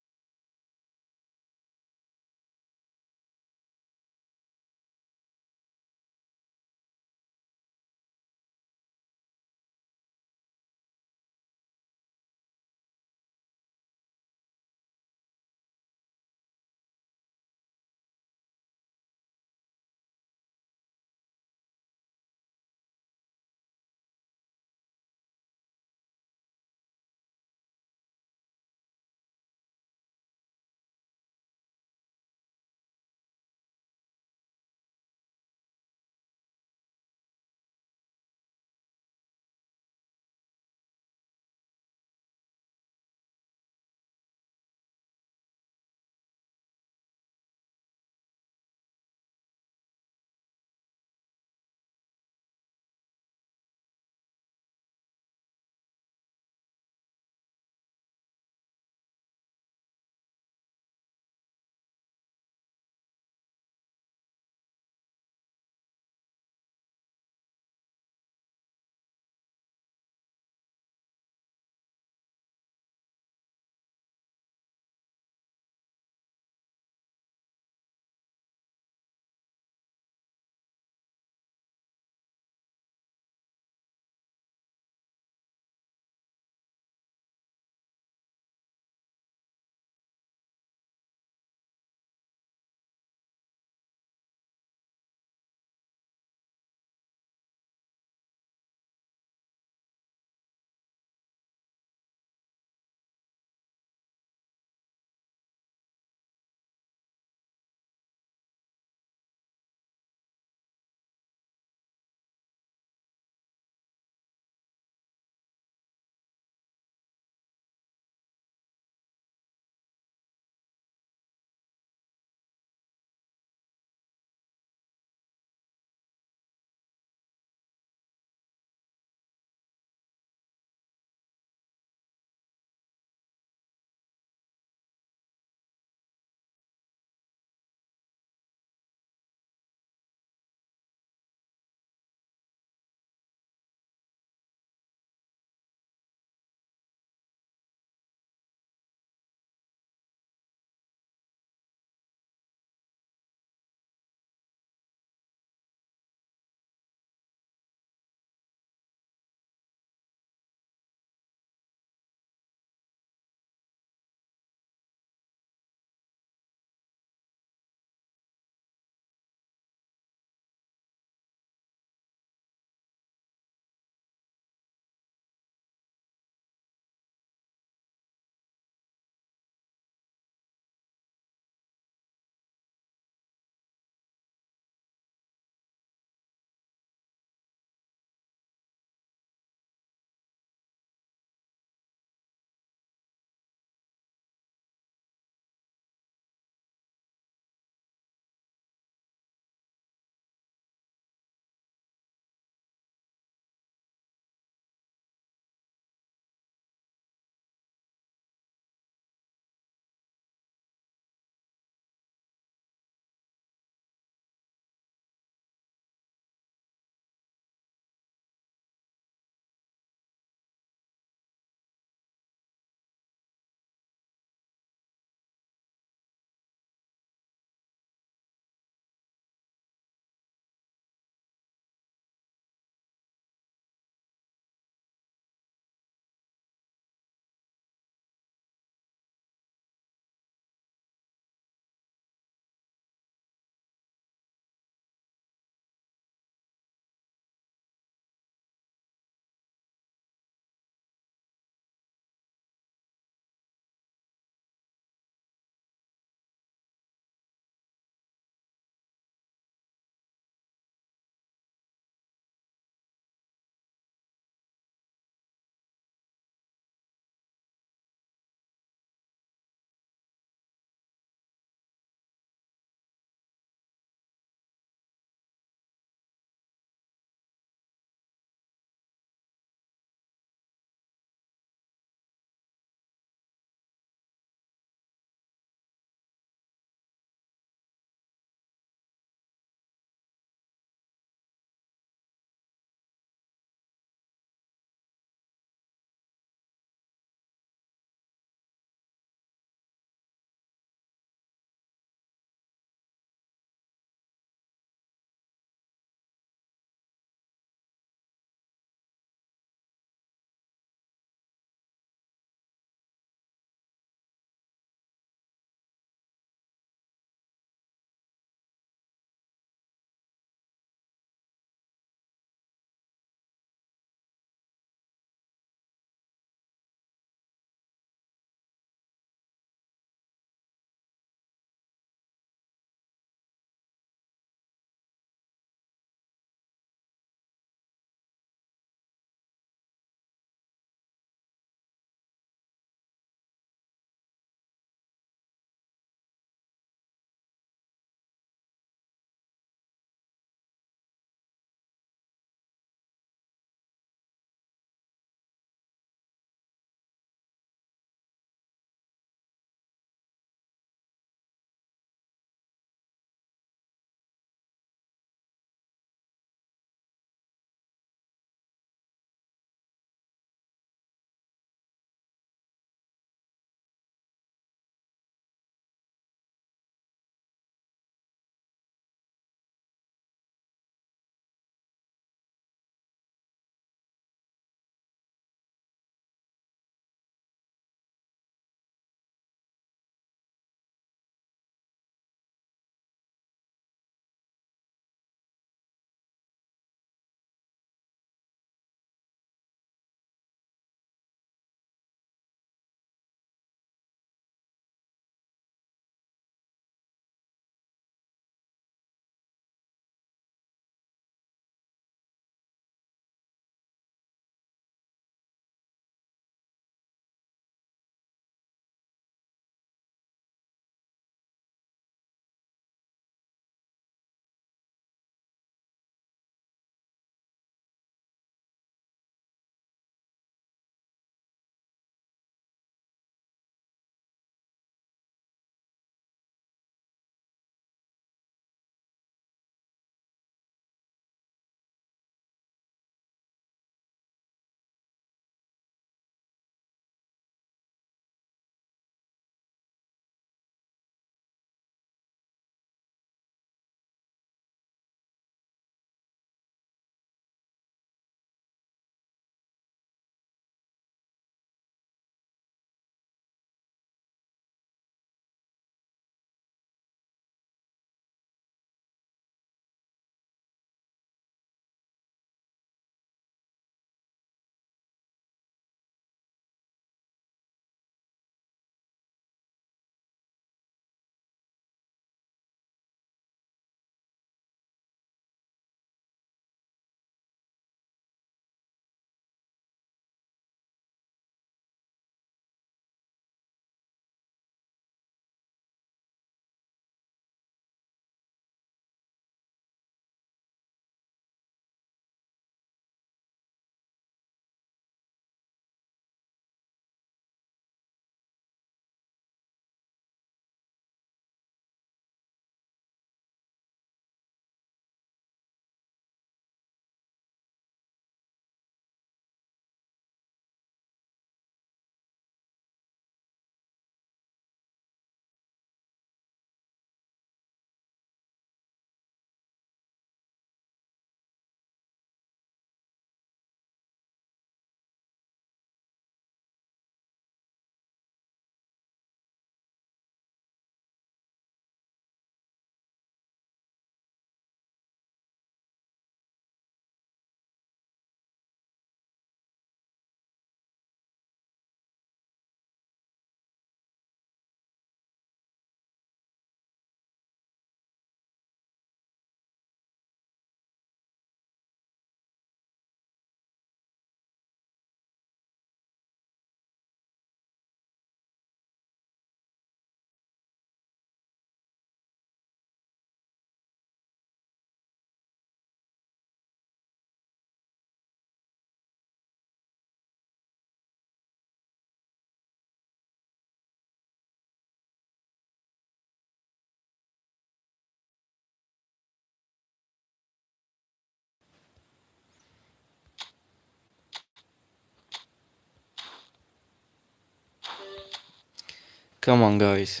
Come on, guys.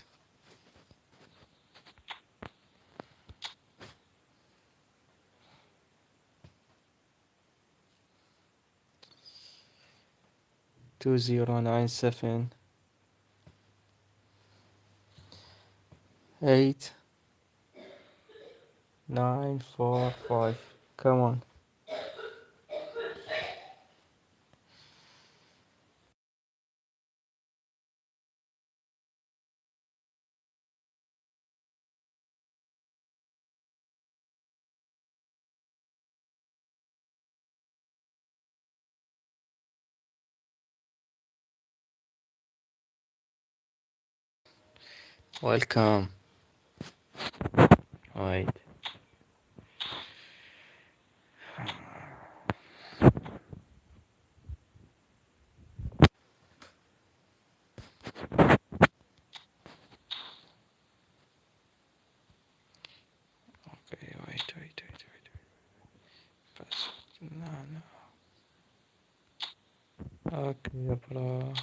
Two zero nine seven 8945. Come on. Welcome. Wait. Okay, wait. Pass. No. Okay, bro.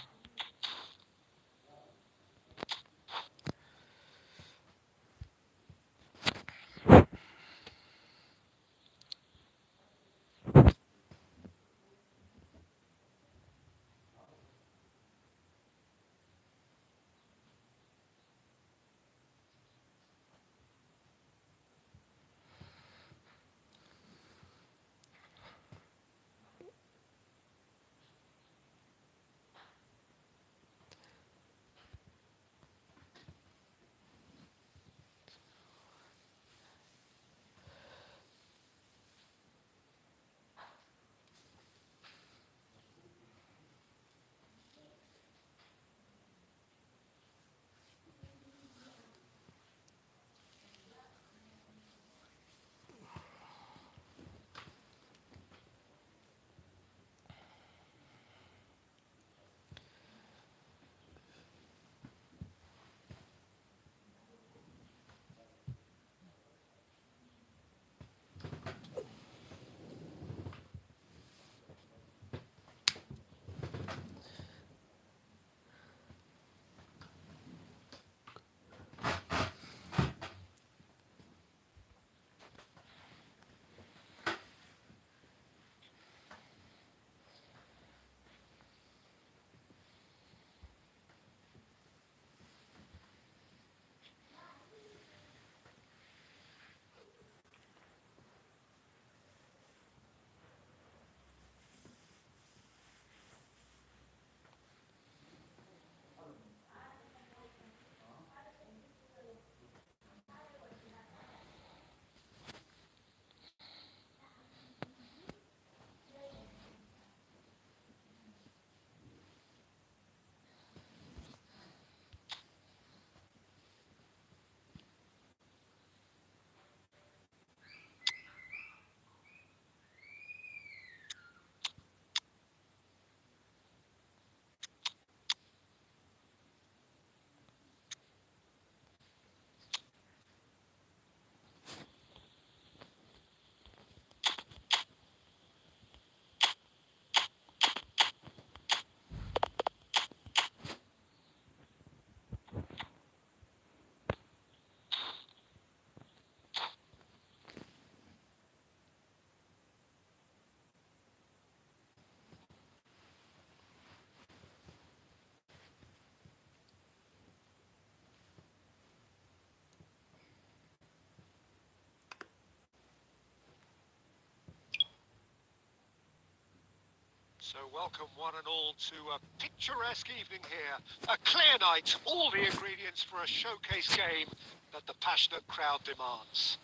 So welcome one and all to a picturesque evening here. A clear night, all the ingredients for a showcase game that the passionate crowd demands.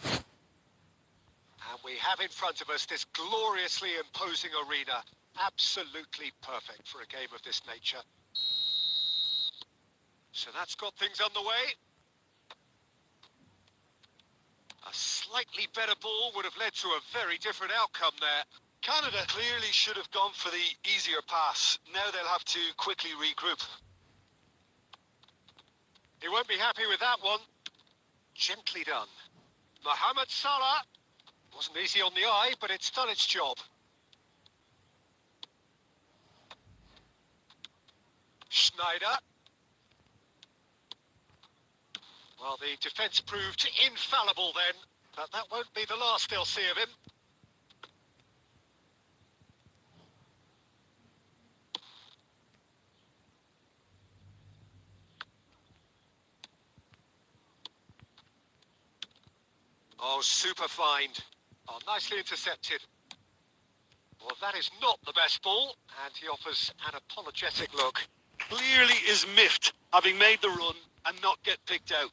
And we have in front of us this gloriously imposing arena. Absolutely perfect for a game of this nature. So that's got things underway. A slightly better ball would have led to a very different outcome there. Canada clearly should have gone for the easier pass. Now they'll have to quickly regroup. He won't be happy with that one. Gently done. Mohamed Salah. Wasn't easy on the eye, but it's done its job. Schneider. Well, the defence proved infallible then, but that won't be the last they'll see of him. Oh, super find. Oh, nicely intercepted. Well, that is not the best ball, and he offers an apologetic look. Clearly is miffed, having made the run and not get picked out.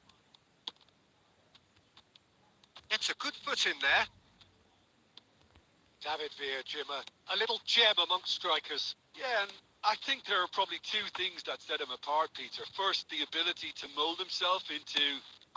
Gets a good foot in there. David Villa, Jim, a little gem amongst strikers. Yeah, and I think there are probably two things that set him apart, Peter. First, the ability to mould himself into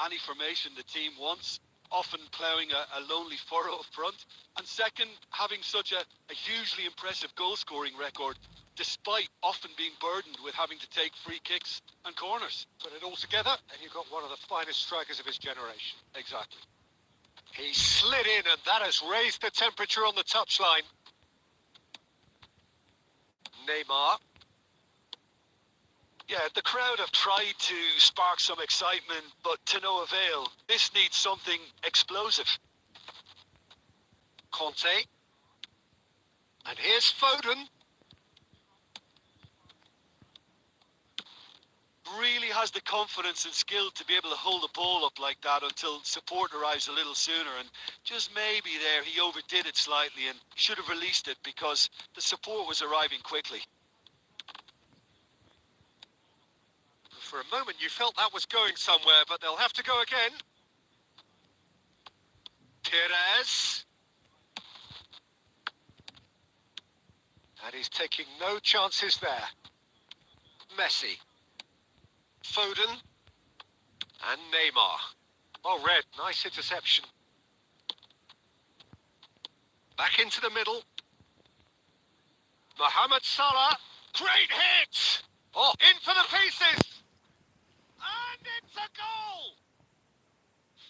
any formation the team wants, often ploughing a lonely furrow up front. And second, having such a hugely impressive goal-scoring record, despite often being burdened with having to take free kicks and corners. Put it all together, and you've got one of the finest strikers of his generation. Exactly. He slid in, and that has raised the temperature on the touchline. Neymar. Yeah, the crowd have tried to spark some excitement, but to no avail. This needs something explosive. Conte. And here's Foden. Really has the confidence and skill to be able to hold the ball up like that until support arrives a little sooner, and just maybe there he overdid it slightly and should have released it because the support was arriving quickly. For a moment you felt that was going somewhere, but they'll have to go again. Perez. And he's taking no chances there. Messi. Foden. And Neymar. Oh, Red, nice interception. Back into the middle. Mohamed Salah. Great hit! Oh, in for the pieces! And it's a goal!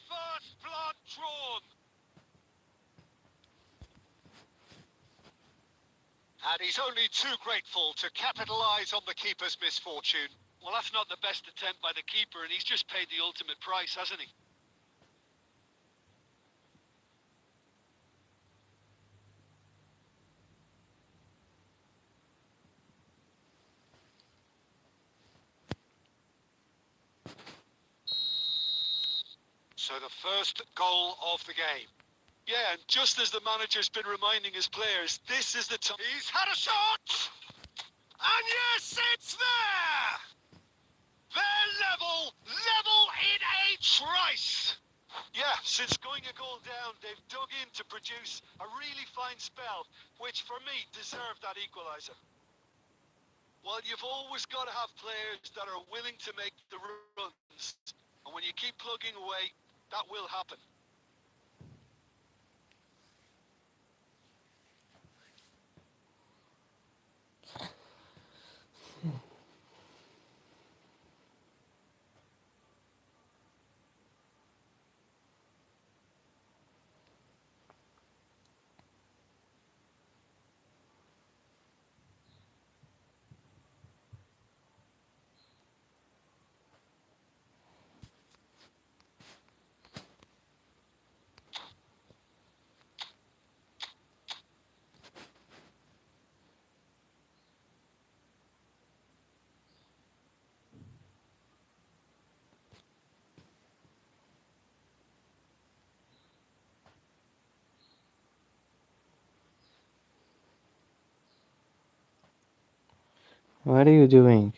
First blood drawn. And he's only too grateful to capitalise on the keeper's misfortune. Well, that's not the best attempt by the keeper, and he's just paid the ultimate price, hasn't he? So the first goal of the game. Yeah, and just as the manager's been reminding his players, this is the time. He's had a shot! And yes, it's there! They're level in a trice! Yeah, since going a goal down, they've dug in to produce a really fine spell, which for me deserved that equaliser. Well, you've always got to have players that are willing to make the runs, and when you keep plugging away, that will happen. What are you doing?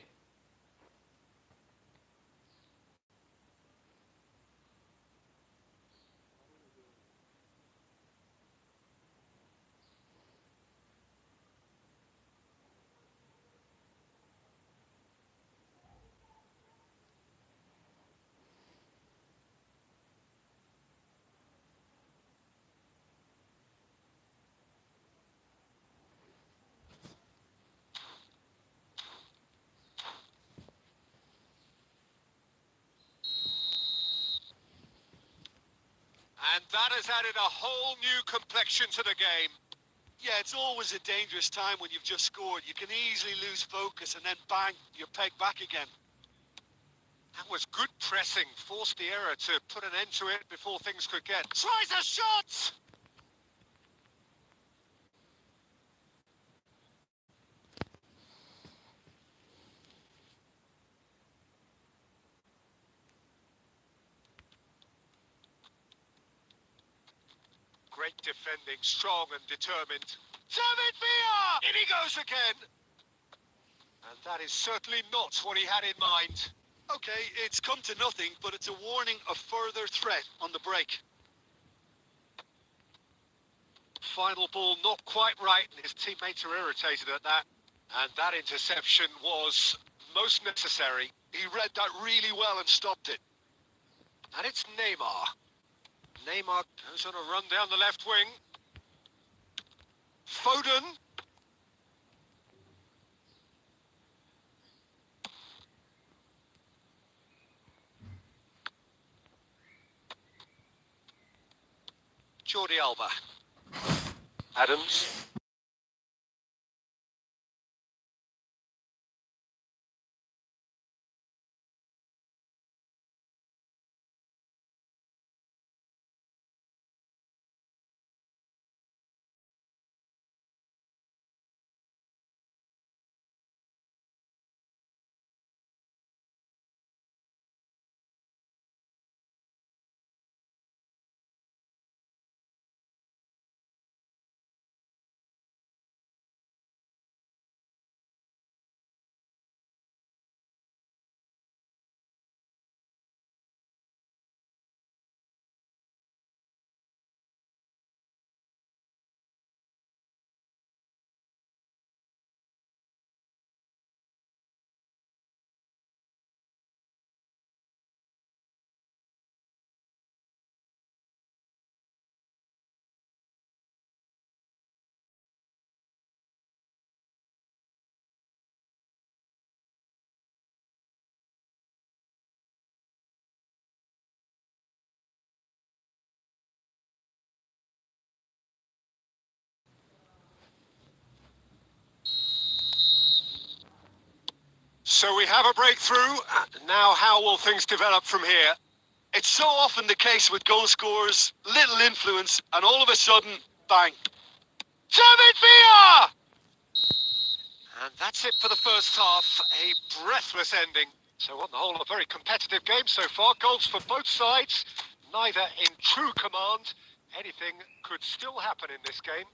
And that has added a whole new complexion to the game. Yeah, it's always a dangerous time when you've just scored. You can easily lose focus and then bang, you're pegged back again. That was good pressing, forced the error to put an end to it before things could get. Tries a shot! Great defending, strong and determined. David Villa! In he goes again! And that is certainly not what he had in mind. Okay, it's come to nothing, but it's a warning of further threat on the break. Final ball not quite right, and his teammates are irritated at that. And that interception was most necessary. He read that really well and stopped it. And it's Neymar. Neymar goes on a run down the left wing. Foden. Jordi Alba. Adams. So we have a breakthrough. Now how will things develop from here? It's so often the case with goal scorers, little influence, and all of a sudden, bang. David Villa! And that's it for the first half. A breathless ending. So on the whole, a very competitive game so far. Goals for both sides, neither in true command. Anything could still happen in this game.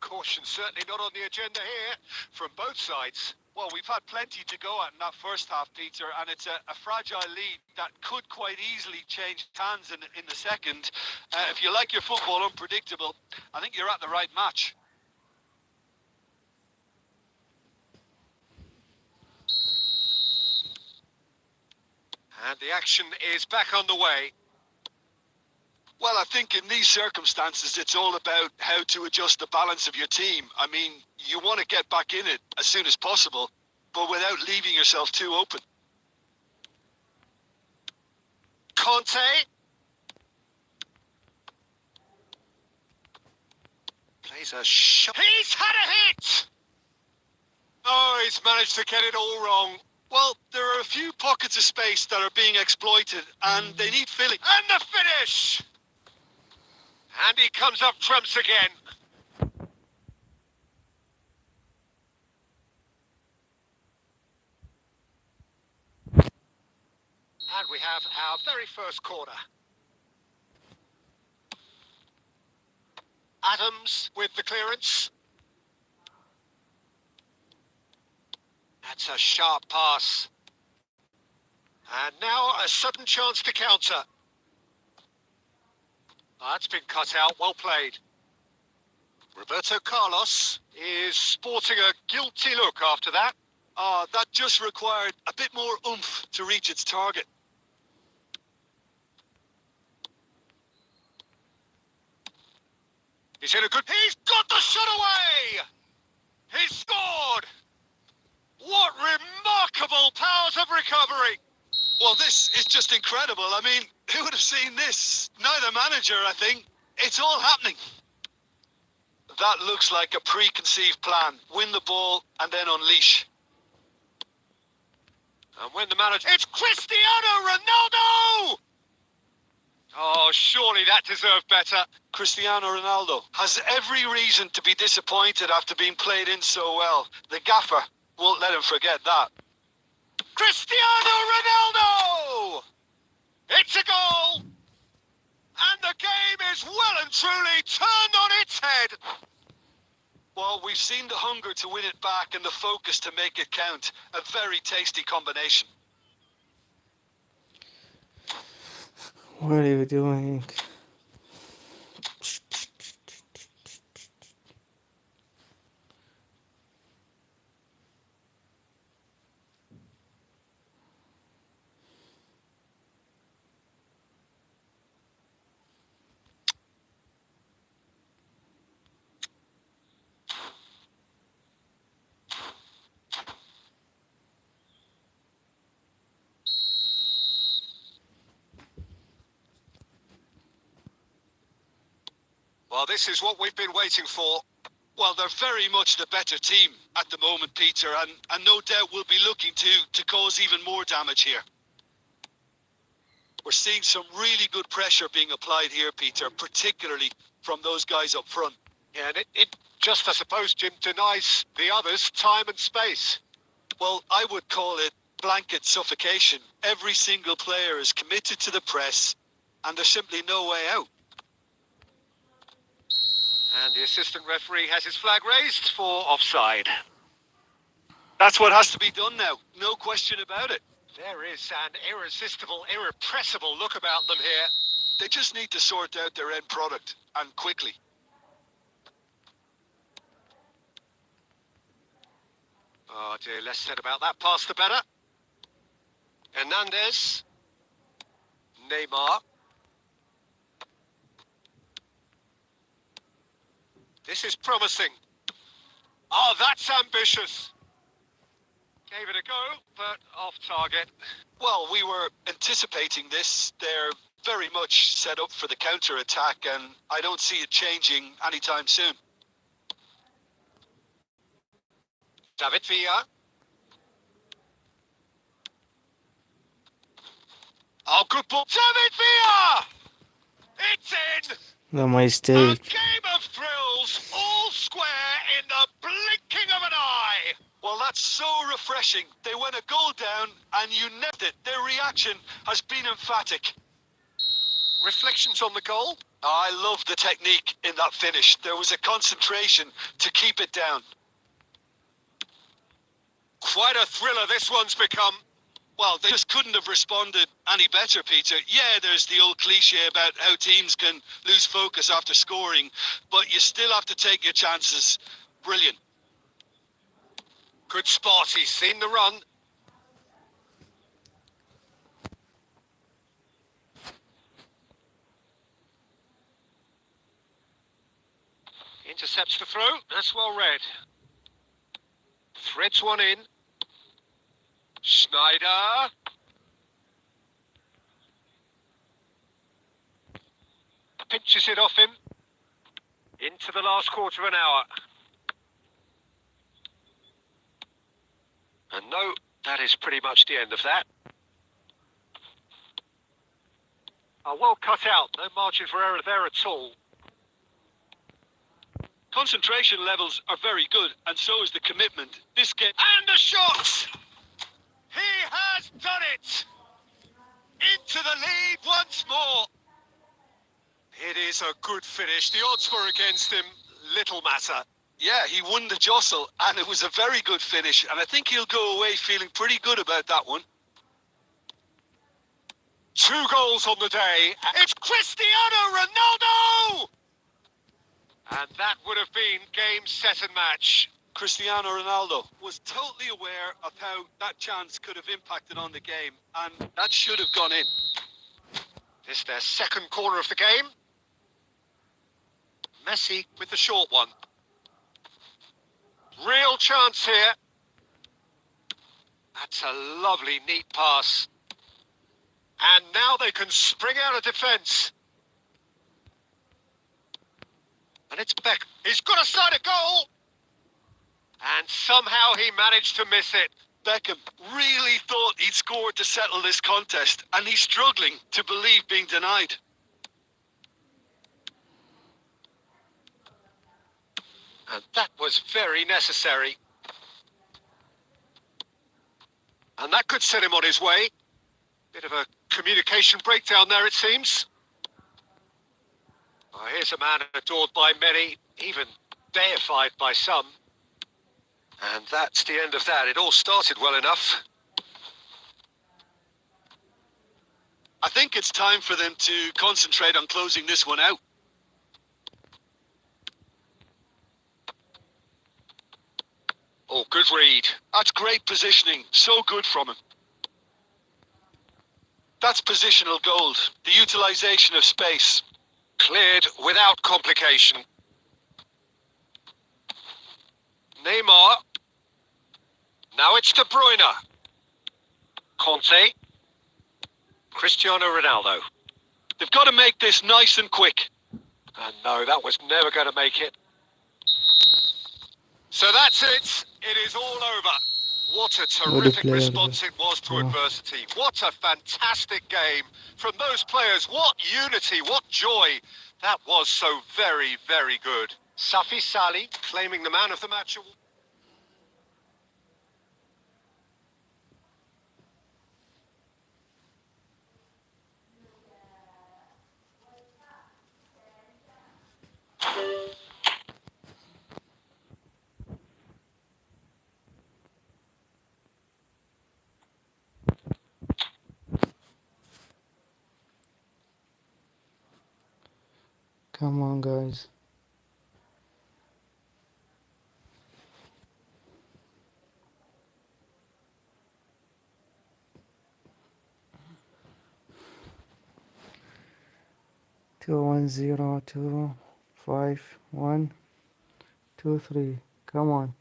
Caution certainly not on the agenda here from both sides. Well, we've had plenty to go at in that first half, Peter, and it's a fragile lead that could quite easily change hands in the second. If you like your football unpredictable, I think you're at the right match. And the action is back on the way. Well, I think in these circumstances, it's all about how to adjust the balance of your team. I mean, you want to get back in it as soon as possible, but without leaving yourself too open. Conte. Plays a shot. He's had a hit! Oh, he's managed to get it all wrong. Well, there are a few pockets of space that are being exploited, and they need filling. And the finish! And he comes up trumps again. And we have our very first corner. Adams with the clearance. That's a sharp pass. And now a sudden chance to counter. That's been cut out, well played. Roberto Carlos is sporting a guilty look after that. That just required a bit more oomph to reach its target. He's in a good... He's got the shot away! He scored! What remarkable powers of recovery! Well, this is just incredible. I mean, who would have seen this? Neither manager, I think. It's all happening. That looks like a preconceived plan. Win the ball and then unleash. And when the manager... It's Cristiano Ronaldo! Oh, surely that deserved better. Cristiano Ronaldo has every reason to be disappointed after being played in so well. The gaffer won't let him forget that. Cristiano Ronaldo! It's a goal! And the game is well and truly turned on its head. Well, we've seen the hunger to win it back and the focus to make it count. A very tasty combination. What are you doing? Well, this is what we've been waiting for. Well, they're very much the better team at the moment, Peter, and no doubt will be looking to cause even more damage here. We're seeing some really good pressure being applied here, Peter, particularly from those guys up front. Yeah, and it just, I suppose, Jim, denies the others time and space. Well, I would call it blanket suffocation. Every single player is committed to the press, and there's simply no way out. And the assistant referee has his flag raised for offside. That's what has to be done now. No question about it. There is an irresistible, irrepressible look about them here. They just need to sort out their end product, and quickly. Oh dear, less said about that pass the better. Hernandez. Neymar. This is promising. Oh, that's ambitious. Gave it a go, but off target. Well, we were anticipating this. They're very much set up for the counter-attack, and I don't see it changing anytime soon. David Villa. Oh, good ball. David Villa! It's in! The A mistake. game of thrills, all square in the blinking of an eye. Well, that's so refreshing. They went a goal down, and you nailed it. Their reaction has been emphatic. Reflections on the goal? I love the technique in that finish. There was a concentration to keep it down. Quite a thriller this one's become. Well, they just couldn't have responded any better, Peter. Yeah, there's the old cliche about how teams can lose focus after scoring, but you still have to take your chances. Brilliant. Good spot, he's seen the run. Intercepts the throw, that's well read. Threads one in. Schneider. Pinches it off him. Into the last quarter of an hour. And no, that is pretty much the end of that. Well cut out, no margin for error there at all. Concentration levels are very good, and so is the commitment. This game... And the shot! He has done it! Into the lead once more. It is a good finish. The odds were against him. Little matter. Yeah, he won the jostle, and it was a very good finish, and I think he'll go away feeling pretty good about that one. 2 goals on the day. It's Cristiano Ronaldo! And that would have been game, set and match. Cristiano Ronaldo was totally aware of how that chance could have impacted on the game, and that should have gone in. This is their second corner of the game. Messi with the short one. Real chance here. That's a lovely, neat pass. And now they can spring out of defence. And it's Beck. He's got a side of goal! And somehow he managed to miss it. Beckham really thought he'd scored to settle this contest, and he's struggling to believe being denied. And that was very necessary. And that could set him on his way. Bit of a communication breakdown there, it seems. Oh, here's a man adored by many, even deified by some. And that's the end of that. It all started well enough. I think it's time for them to concentrate on closing this one out. Oh, good read. That's great positioning. So good from him. That's positional gold. The utilisation of space. Cleared without complication. Neymar. Now it's De Bruyne. Conte. Cristiano Ronaldo. They've got to make this nice and quick. And no, that was never going to make it. So that's it. It is all over. What a terrific player, response it was to Oh. adversity. What a fantastic game. From those players, what unity, what joy. That was so very, very good. Safi Salih claiming the man of the match award. Come on, guys. Two 1-0, 2-5-1, 2-3. Come on.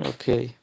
Okay.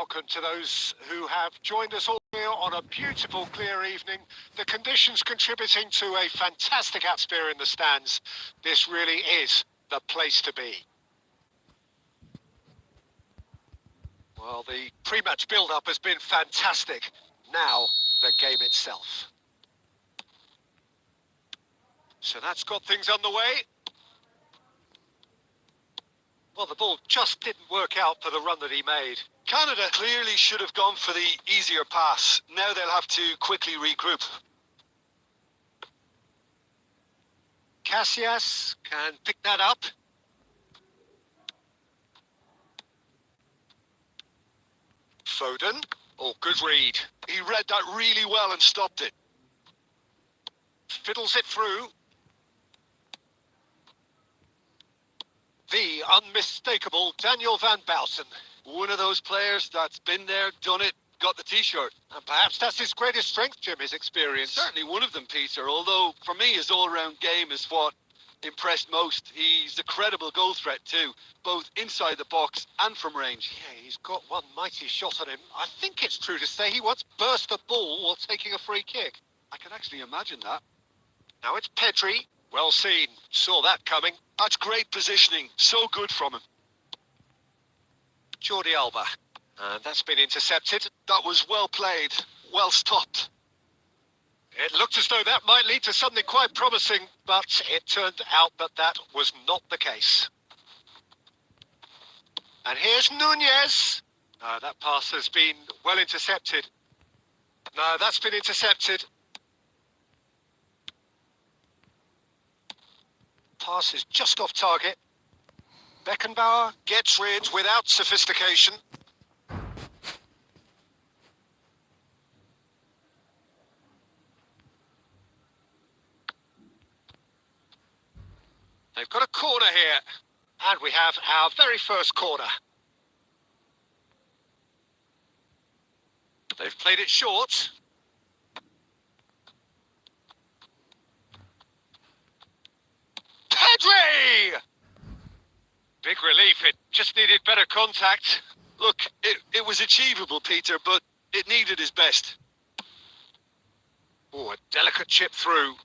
Welcome to those who have joined us all here on a beautiful, clear evening. The conditions contributing to a fantastic atmosphere in the stands. This really is the place to be. Well, the pre-match build-up has been fantastic. Now, the game itself. So that's got things underway. Well, the ball just didn't work out for the run that he made. Canada clearly should have gone for the easier pass. Now they'll have to quickly regroup. Casillas can pick that up. Foden. Oh, good read. He read that really well and stopped it. Fiddles it through. The unmistakable Daniel Van Buyten. One of those players that's been there, done it, got the T-shirt. And perhaps that's his greatest strength, Jim, his experience. Certainly one of them, Peter, although for me his all-round game is what impressed most. He's a credible goal threat too, both inside the box and from range. Yeah, he's got one mighty shot on him. I think it's true to say he once burst the ball while taking a free kick. I can actually imagine that. Now it's Pedri. Well seen. Saw that coming. That's great positioning. So good from him. Jordi Alba. And that's been intercepted. That was well played. Well stopped. It looked as though that might lead to something quite promising, but it turned out that that was not the case. And here's Nunez. No, that pass has been well intercepted. No, that's been intercepted. Pass is just off target. Beckenbauer gets rid without sophistication. They've got a corner here. And we have our very first corner. They've played it short. Pedri! Big relief, it just needed better contact. Look, it was achievable, Peter, but it needed his best. Oh, a delicate chip through.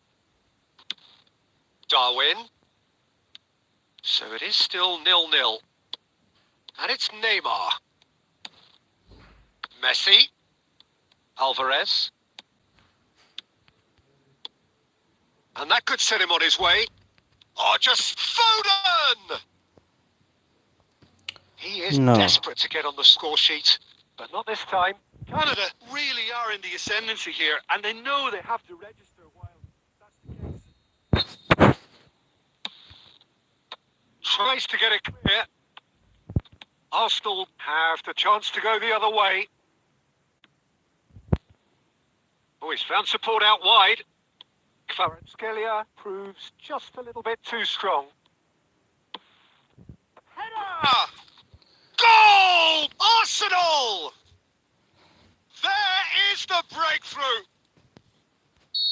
Darwin. So it is still 0-0. And it's Neymar. Messi. Alvarez. And that could set him on his way. Oh, just Foden! He is desperate to get on the score sheet, but not this time. Canada really are in the ascendancy here, and they know they have to register while that's the case. Tries to get it clear. Arsenal have the chance to go the other way. Oh, he's found support out wide. Kvaratskhelia proves just a little bit too strong. Header! Goal! Arsenal! There is the breakthrough.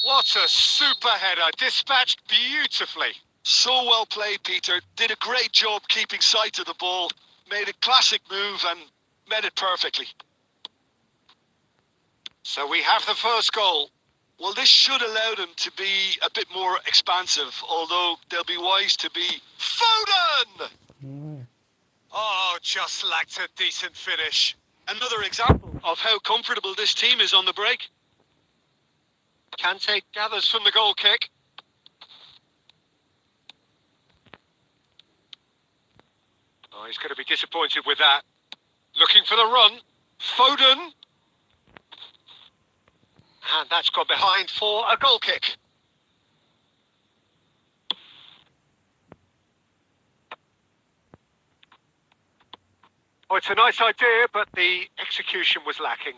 What a super header, dispatched beautifully. So well played, Peter. Did a great job keeping sight of the ball. Made a classic move and met it perfectly. So we have the first goal. Well, this should allow them to be a bit more expansive, although they'll be wise to be... Foden! Oh, just lacked a decent finish. Another example of how comfortable this team is on the break. Kante gathers from the goal kick. Oh, he's going to be disappointed with that. Looking for the run. Foden. And that's gone behind for a goal kick. Oh, it's a nice idea, but the execution was lacking.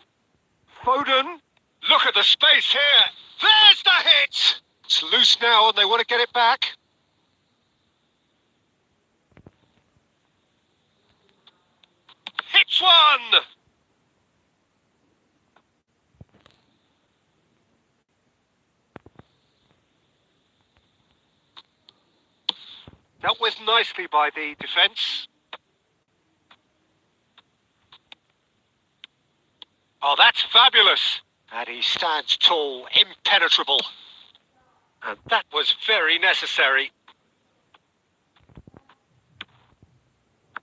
Foden. Look at the space here. There's the hit. It's loose now and they want to get it back. Hits one. Dealt with nicely by the defence. Oh, that's fabulous. And he stands tall, impenetrable. And that was very necessary.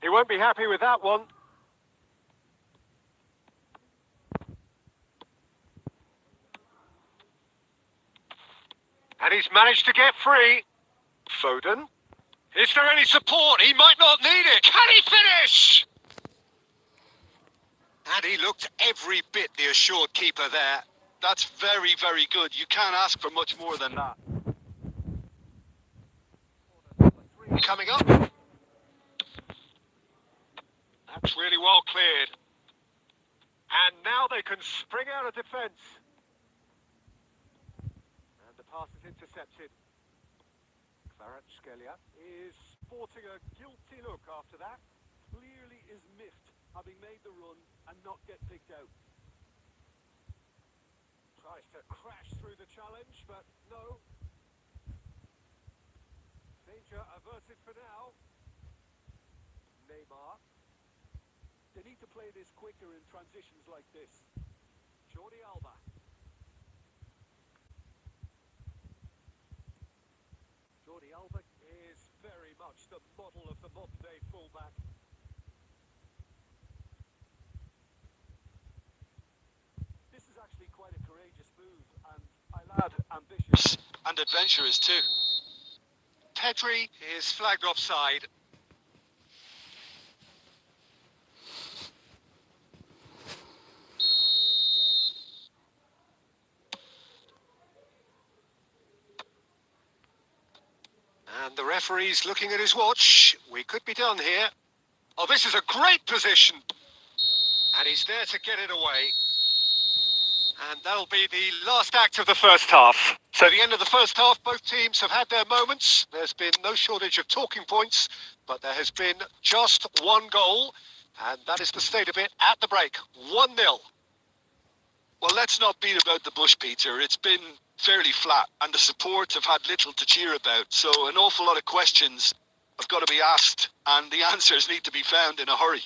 He won't be happy with that one. And he's managed to get free. Foden. Is there any support? He might not need it. Can he finish? And he looked every bit the assured keeper there. That's very, very good. You can't ask for much more than that. Coming up. That's really well cleared. And now they can spring out of defence. And the pass is intercepted. Kvaratskhelia is sporting a guilty look after that. Clearly is miffed, having made the run and not get picked out. Tries to crash through the challenge, but no. Danger averted for now. Neymar. They need to play this quicker in transitions like this. Jordi Alba. Jordi Alba is very much the model of the modern-day fullback. This is actually quite a courageous move, and I lad ambitious. And adventurous too. Pedri is flagged offside. And the referee's looking at his watch. We could be done here. Oh, this is a great position. And he's there to get it away. And that'll be the last act of the first half. So the end of the first half, both teams have had their moments. There's been no shortage of talking points, but there has been just one goal. And that is the state of it at the break. 1-0. Well, let's not beat about the bush, Peter. It's been fairly flat, and the support have had little to cheer about. So an awful lot of questions have got to be asked, and the answers need to be found in a hurry.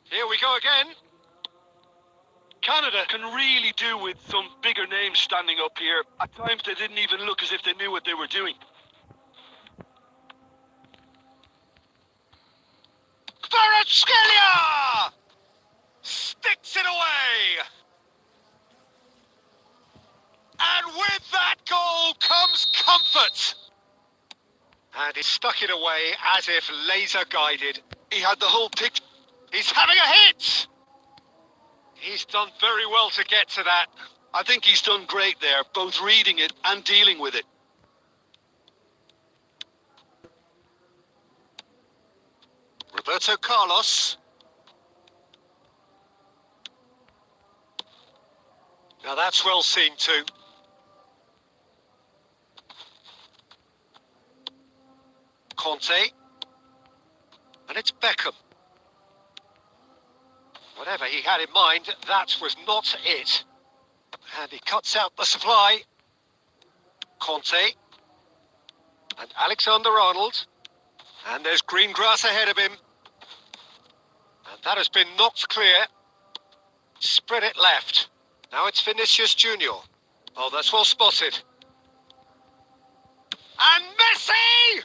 Here we go again. Canada can really do with some bigger names standing up here. At times they didn't even look as if they knew what they were doing. Kvaratskhelia sticks it away. And with that goal comes comfort. And he stuck it away as if laser guided. He had the whole picture. He's having a hit. He's done very well to get to that. I think he's done great there, both reading it and dealing with it. Roberto Carlos. Now that's well seen too. Conte. And it's Beckham. Whatever he had in mind, that was not it. And he cuts out the supply. Conte. And Alexander-Arnold. And there's green grass ahead of him. And that has been knocked clear. Spread it left. Now it's Vinicius Junior. Oh, that's well spotted. And Messi!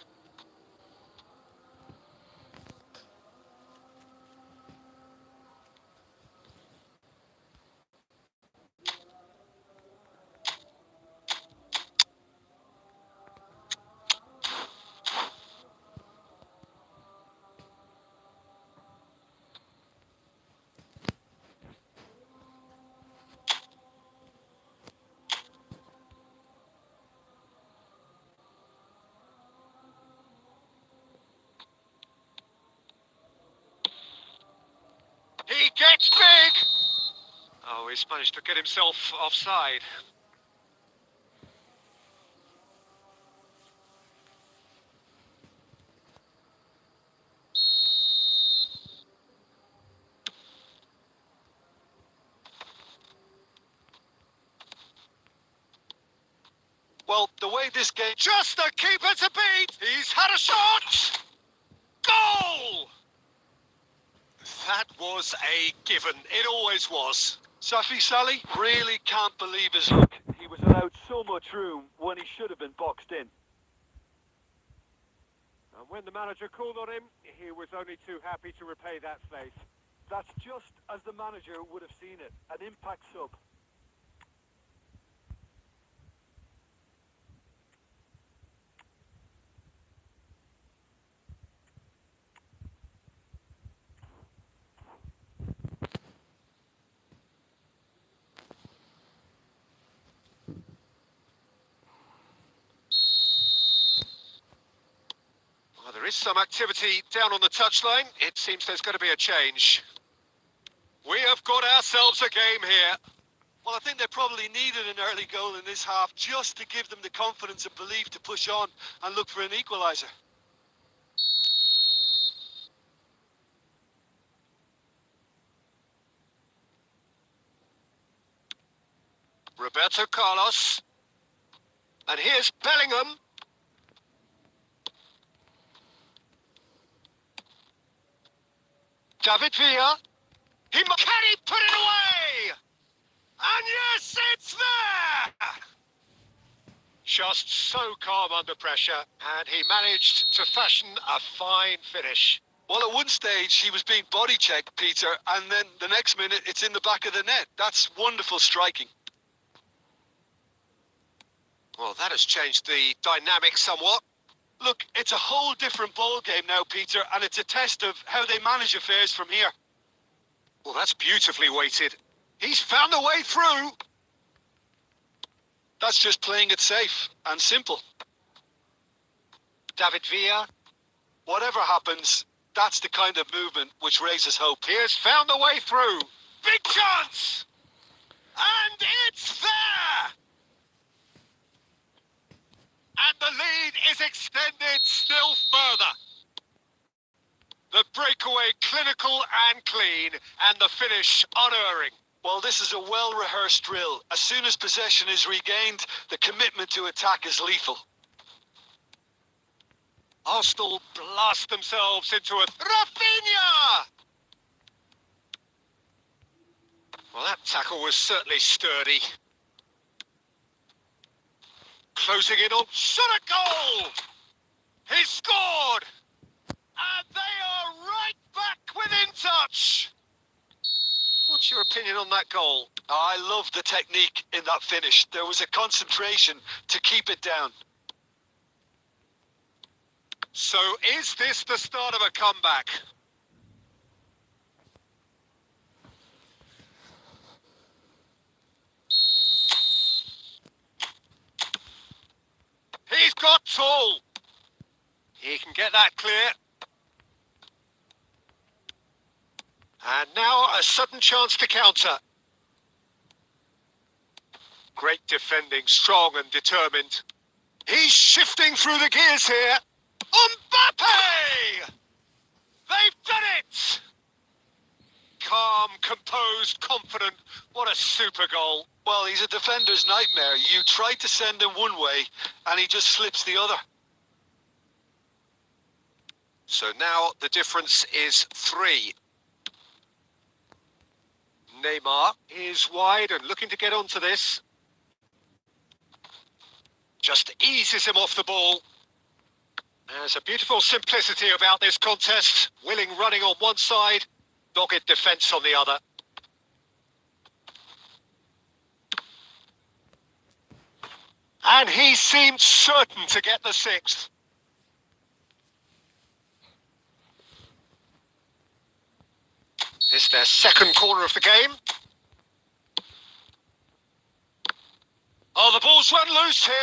he's managed to get himself offside. Well, the way this game... Just the keeper to beat! He's had a shot! Goal! That was a given. It always was. Safi Salih really can't believe his luck. He was allowed so much room when he should have been boxed in. And when the manager called on him, he was only too happy to repay that faith. That's just as the manager would have seen it, an impact sub. Well, there is some activity down on the touchline. It seems there's going to be a change. We have got ourselves a game here. Well, I think they probably needed an early goal in this half just to give them the confidence and belief to push on and look for an equaliser. Roberto Carlos. And here's Bellingham. David Villa. Can he put it away? And yes, it's there! Just so calm under pressure, and he managed to fashion a fine finish. Well, at one stage, he was being body checked, Peter, and then the next minute, it's in the back of the net. That's wonderful striking. Well, that has changed the dynamic somewhat. Look, it's a whole different ball game now, Peter, and it's a test of how they manage affairs from here. Well, that's beautifully weighted. He's found a way through. That's just playing it safe and simple. David Villa. Whatever happens, that's the kind of movement which raises hope. He has found a way through. Big chance! And it's there! And the lead is extended still further. The breakaway clinical and clean, and the finish unerring. Well, this is a well-rehearsed drill. As soon as possession is regained, the commitment to attack is lethal. Arsenal blast themselves into a... Rafinha! Well, that tackle was certainly sturdy. Closing in on... Shot a goal! He scored! And they are right back within touch! What's your opinion on that goal? I love the technique in that finish. There was a concentration to keep it down. So is this the start of a comeback? He's got tall. He can get that clear. And now a sudden chance to counter. Great defending, strong and determined. He's shifting through the gears here. Mbappe! They've done it! Calm, composed, confident. What a super goal. Well, he's a defender's nightmare. You try to send him one way, and he just slips the other. So now the difference is 3. Neymar is wide and looking to get onto this. Just eases him off the ball. There's a beautiful simplicity about this contest. Willing running on one side, dogged defence on the other. And he seemed certain to get the 6th. It's their second corner of the game. Oh, the ball's run loose here.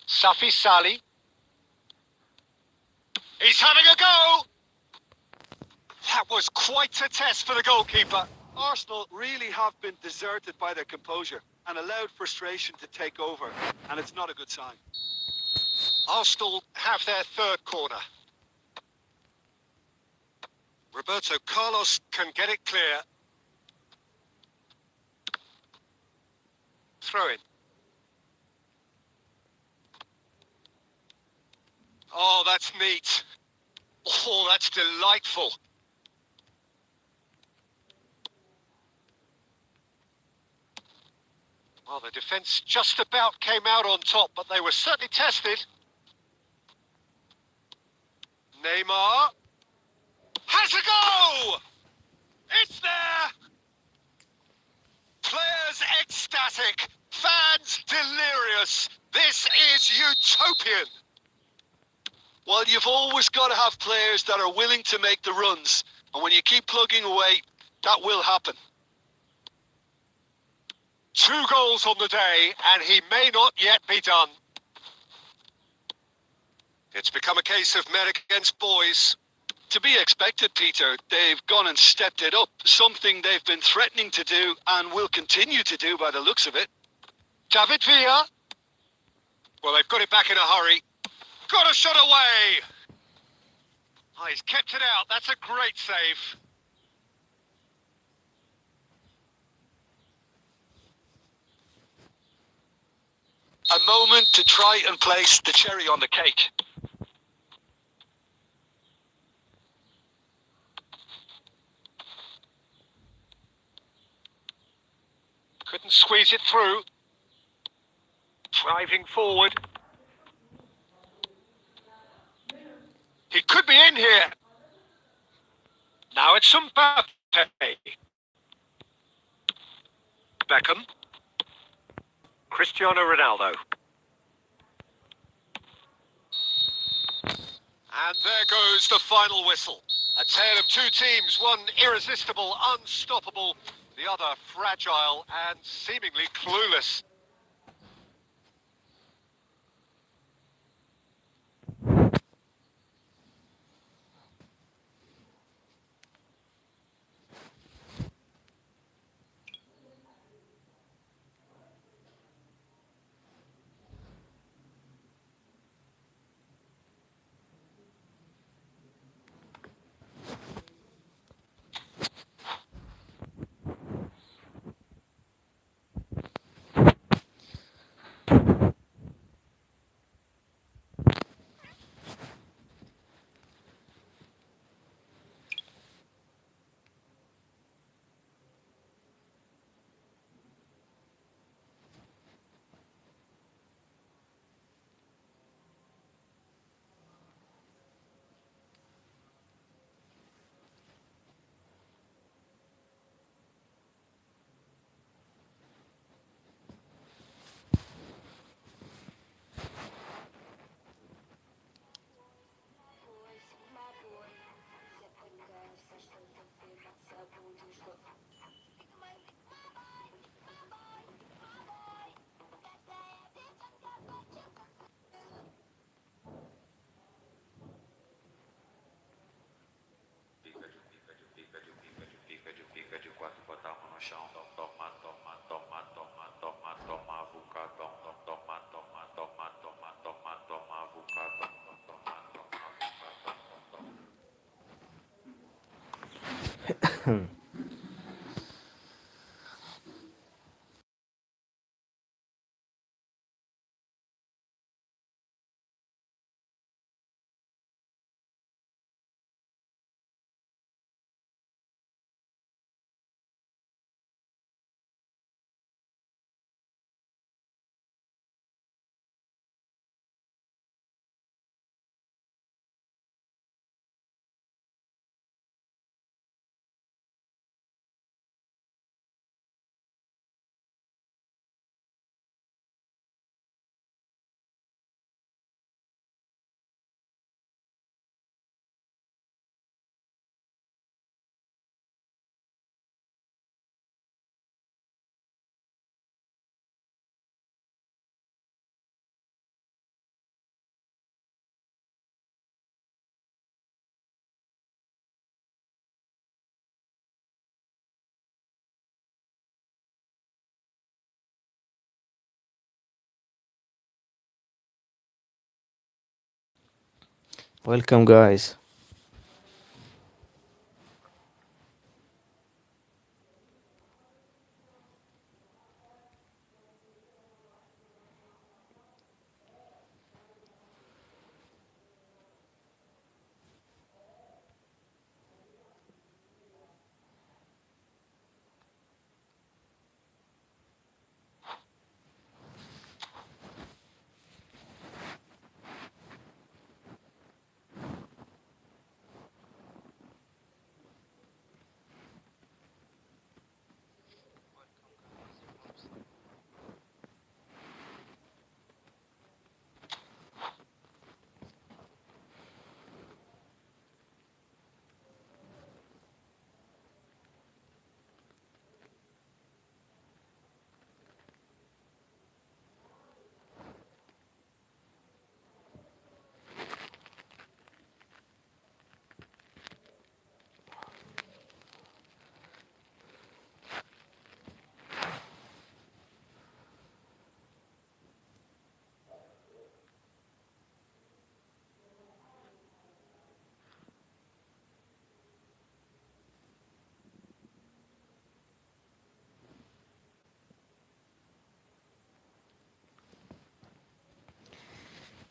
Safi Salih. He's having a go. That was quite a test for the goalkeeper. Arsenal really have been deserted by their composure and allowed frustration to take over, and it's not a good sign. Arsenal have their third corner. Roberto Carlos can get it clear. Throw in. Oh, that's neat. Oh, that's delightful. Well, the defence just about came out on top, but they were certainly tested. Neymar has a go! It's there! Players ecstatic, fans delirious. This is utopian. Well, you've always got to have players that are willing to make the runs, and when you keep plugging away, that will happen. 2 goals on the day, and he may not yet be done. It's become a case of men against boys. To be expected, Peter. They've gone and stepped it up, something they've been threatening to do and will continue to do by the looks of it. David Villa. Well, they've got it back in a hurry. Got a shot away! Oh, he's kept it out. That's a great save. A moment to try and place the cherry on the cake. Couldn't squeeze it through. Driving forward. He could be in here. Now it's Mbappe. Beckham. Cristiano Ronaldo. And there goes the final whistle. A tale of 2 teams, one irresistible, unstoppable, the other fragile and seemingly clueless. Fica de quatro, botar a mão no chão, toma, toma, toma, toma, toma, toma, vuca, toma, toma, toma, toma, toma, toma, toma, vuca, toma, toma, toma, vuca, toma. Welcome, guys.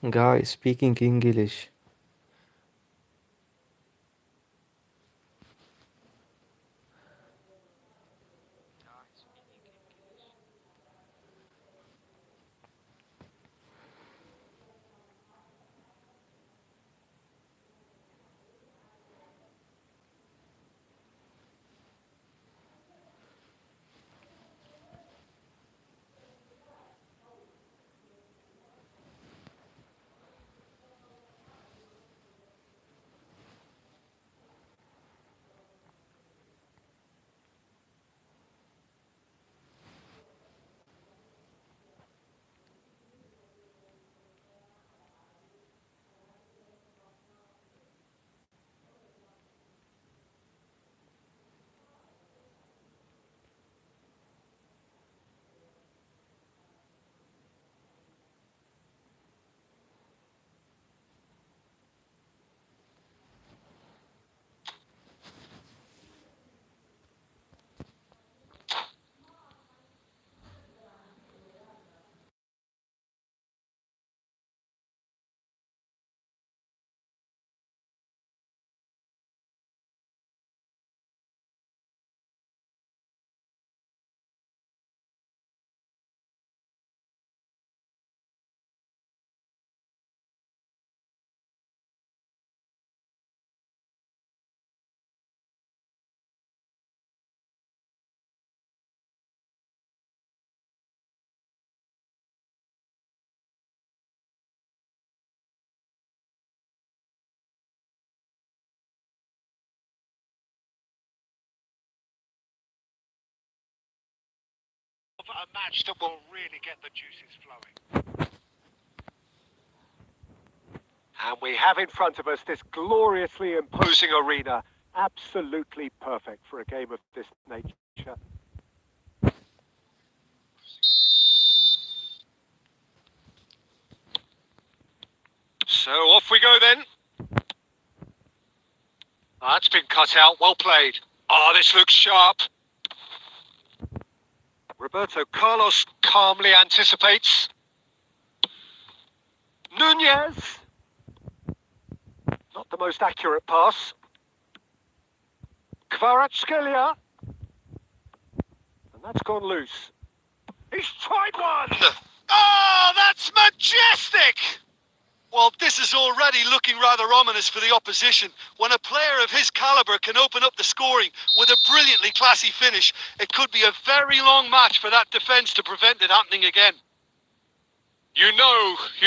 Guys, speaking English. A match that will really get the juices flowing. And we have in front of us this gloriously imposing arena. Absolutely perfect for a game of this nature. So off we go then. That's been cut out. Well played. Oh, this looks sharp. Roberto Carlos calmly anticipates. Nunez. Not the most accurate pass. Kvaratskhelia. And that's gone loose. He's tried one! Oh, that's majestic! Well, this is already looking rather ominous for the opposition. When a player of his calibre can open up the scoring with a brilliantly classy finish, it could be a very long match for that defence to prevent it happening again. You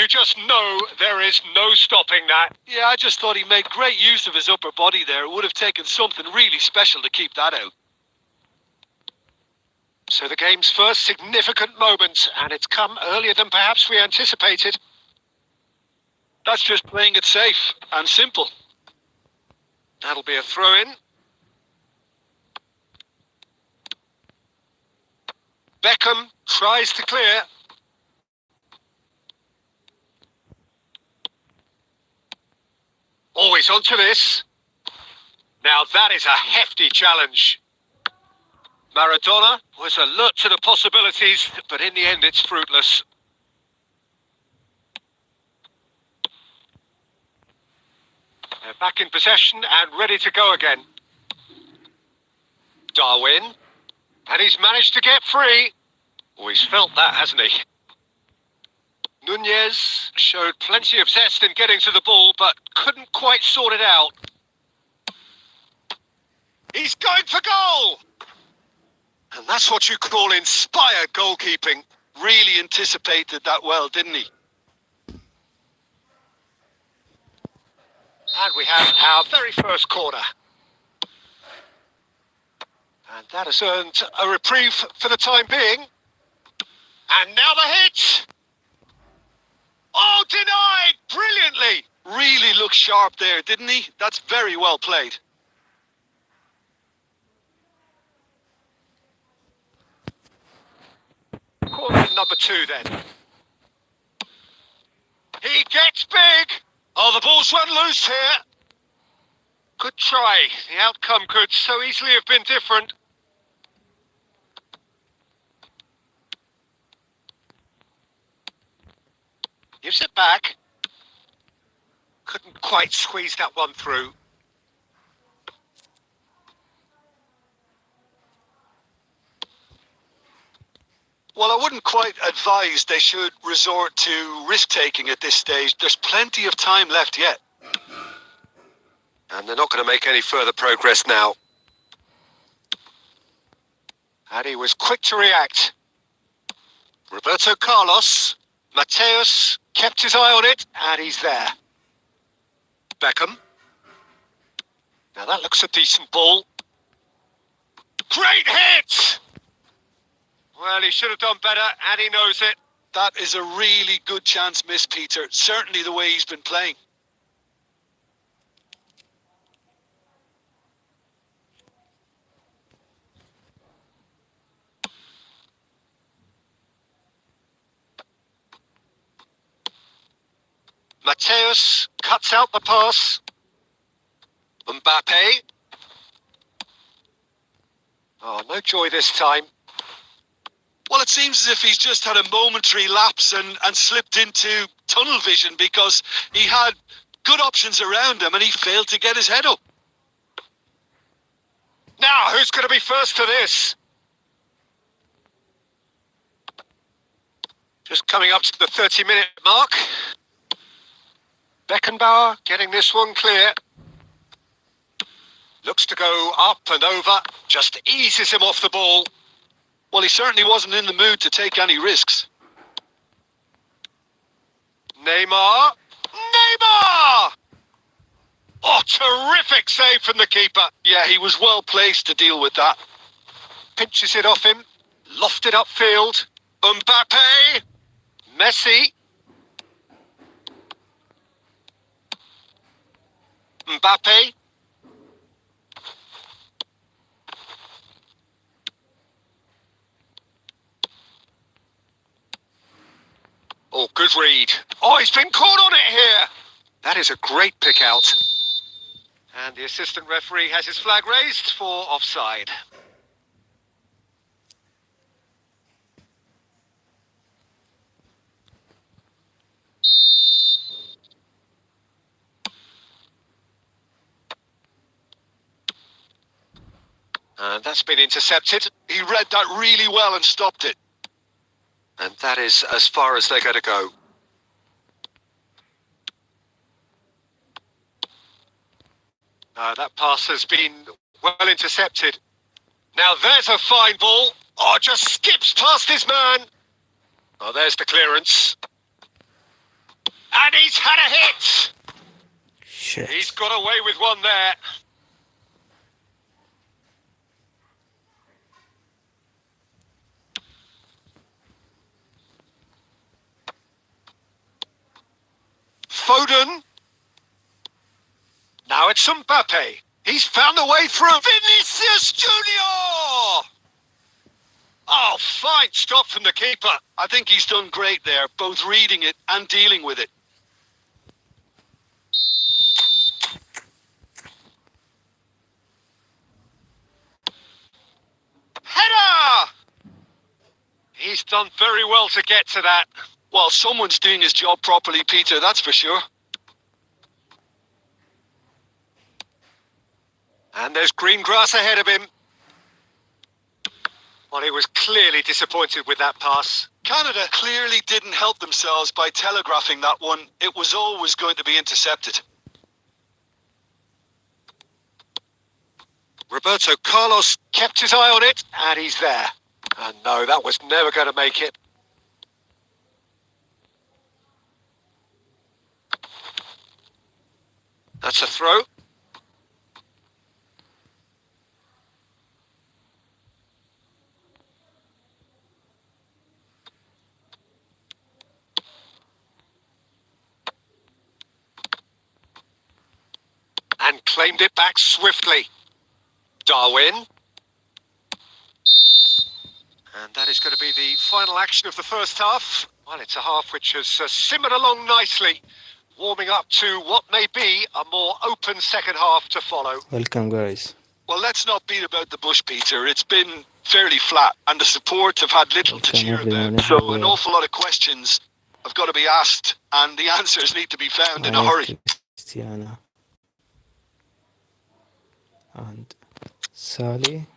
just know there is no stopping that. Yeah, I just thought he made great use of his upper body there. It would have taken something really special to keep that out. So the game's first significant moment, and it's come earlier than perhaps we anticipated. That's just playing it safe and simple. That'll be a throw-in. Beckham tries to clear. he's onto this. Now that is a hefty challenge. Maradona was alert to the possibilities, but in the end it's fruitless. They're back in possession and ready to go again. Darwin. And he's managed to get free. Oh, he's felt that, hasn't he? Nunez showed plenty of zest in getting to the ball, but couldn't quite sort it out. He's going for goal! And that's what you call inspired goalkeeping. Really anticipated that well, didn't he? And we have our very first corner. And that has earned a reprieve for the time being. And now the hit! Oh, denied! Brilliantly! Really looked sharp there, didn't he? That's very well played. Corner number 2 then. He gets big! Oh, the ball's run loose here. Good try. The outcome could so easily have been different. Gives it back. Couldn't quite squeeze that one through. Well, I wouldn't quite advise they should resort to risk-taking at this stage. There's plenty of time left yet. And they're not going to make any further progress now. And he was quick to react. Roberto Carlos. Mateus kept his eye on it, and he's there. Beckham. Now that looks a decent ball. Great hit! Well, he should have done better, and he knows it. That is a really good chance missed, Peter. Certainly the way he's been playing. Mateus cuts out the pass. Mbappe. Oh, no joy this time. Well, it seems as if he's just had a momentary lapse and slipped into tunnel vision because he had good options around him and he failed to get his head up. Now, who's going to be first to this? Just coming up to the 30-minute mark. Beckenbauer getting this one clear. Looks to go up and over. Just eases him off the ball. Well, he certainly wasn't in the mood to take any risks. Neymar. Neymar! Oh, terrific save from the keeper. Yeah, he was well placed to deal with that. Pinches it off him. Lofted upfield. Mbappe. Messi. Mbappe. Oh, good read. Oh, he's been caught on it here. That is a great pick out. And the assistant referee has his flag raised for offside. And that's been intercepted. He read that really well and stopped it. And that is as far as they're going to go. That pass has been well intercepted. Now there's a fine ball. Oh, just skips past his man. Oh, there's the clearance. And he's had a hit. Shit. He's got away with one there. Foden. Now it's Mbappe. He's found a way through. Vinicius Junior! Oh, fine stop from the keeper. I think he's done great there, both reading it and dealing with it. He's done very well to get to that. Well, someone's doing his job properly, Peter, that's for sure. And there's green grass ahead of him. Well, he was clearly disappointed with that pass. Canada clearly didn't help themselves by telegraphing that one. It was always going to be intercepted. Roberto Carlos kept his eye on it, and he's there. And no, that was never going to make it. That's a throw. And claimed it back swiftly. Darwin. And that is going to be the final action of the first half. Well, it's a half which has simmered along nicely, warming up to what may be a more open second half to follow. Welcome, guys. Well, let's not beat about the bush, Peter. It's been fairly flat, and the support have had little to cheer about. So an awful lot of questions have got to be asked, and the answers need to be found in a hurry. Cristiano and Sally.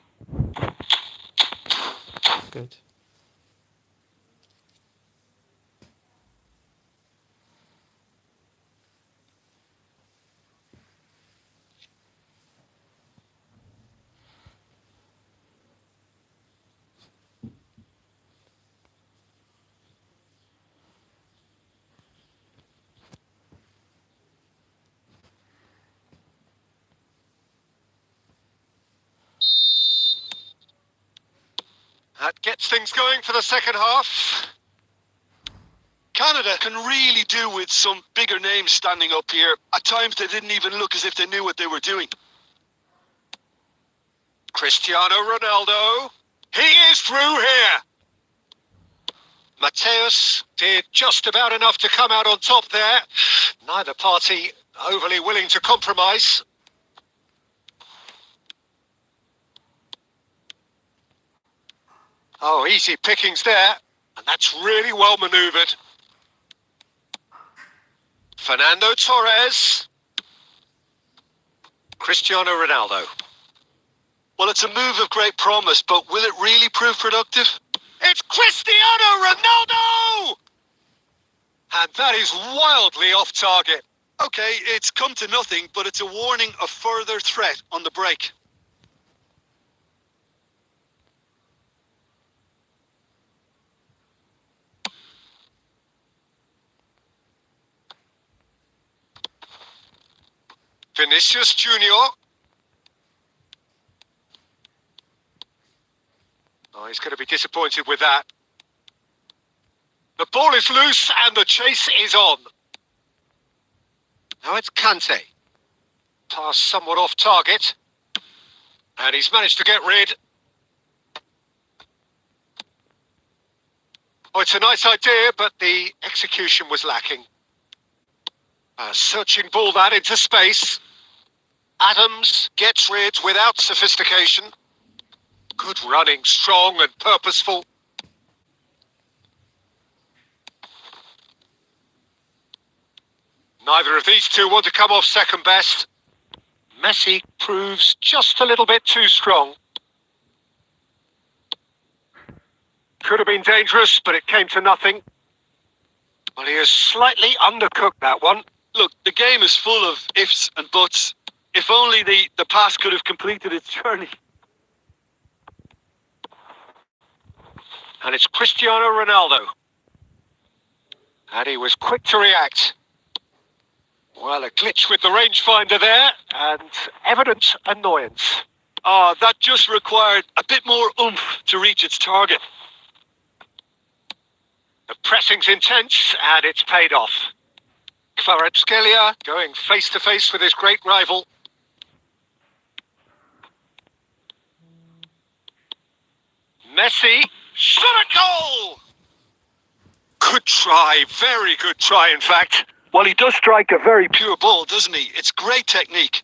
Good. That gets things going for the second half. Canada can really do with some bigger names standing up here. At times they didn't even look as if they knew what they were doing. Cristiano Ronaldo. He is through here. Mateus did just about enough to come out on top there. Neither party overly willing to compromise. Oh, easy pickings there. And that's really well manoeuvred. Fernando Torres. Cristiano Ronaldo. Well, it's a move of great promise, but will it really prove productive? It's Cristiano Ronaldo! And that is wildly off target. Okay, it's come to nothing, but it's a warning of further threat on the break. Vinicius Junior. Oh, he's going to be disappointed with that. The ball is loose and the chase is on. Now it's Kante. Pass somewhat off target. And he's managed to get rid. Oh, it's a nice idea, but the execution was lacking. A searching ball that into space. Adams gets rid without sophistication. Good running, strong and purposeful. Neither of these two want to come off second best. Messi proves just a little bit too strong. Could have been dangerous, but it came to nothing. Well, he has slightly undercooked that one. Look, the game is full of ifs and buts. If only the pass could have completed its journey. And it's Cristiano Ronaldo. And he was quick to react. Well, a glitch with the rangefinder there, and evident annoyance. That just required a bit more oomph to reach its target. The pressing's intense, and it's paid off. Kvaratskhelia going face-to-face with his great rival. Messi, shot a goal! Good try, very good try, in fact. Well, he does strike a very pure ball, doesn't he? It's great technique.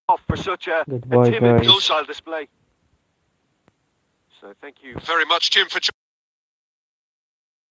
off for such a Goodbye, timid, guys. docile display. So thank you Very much, Jim, for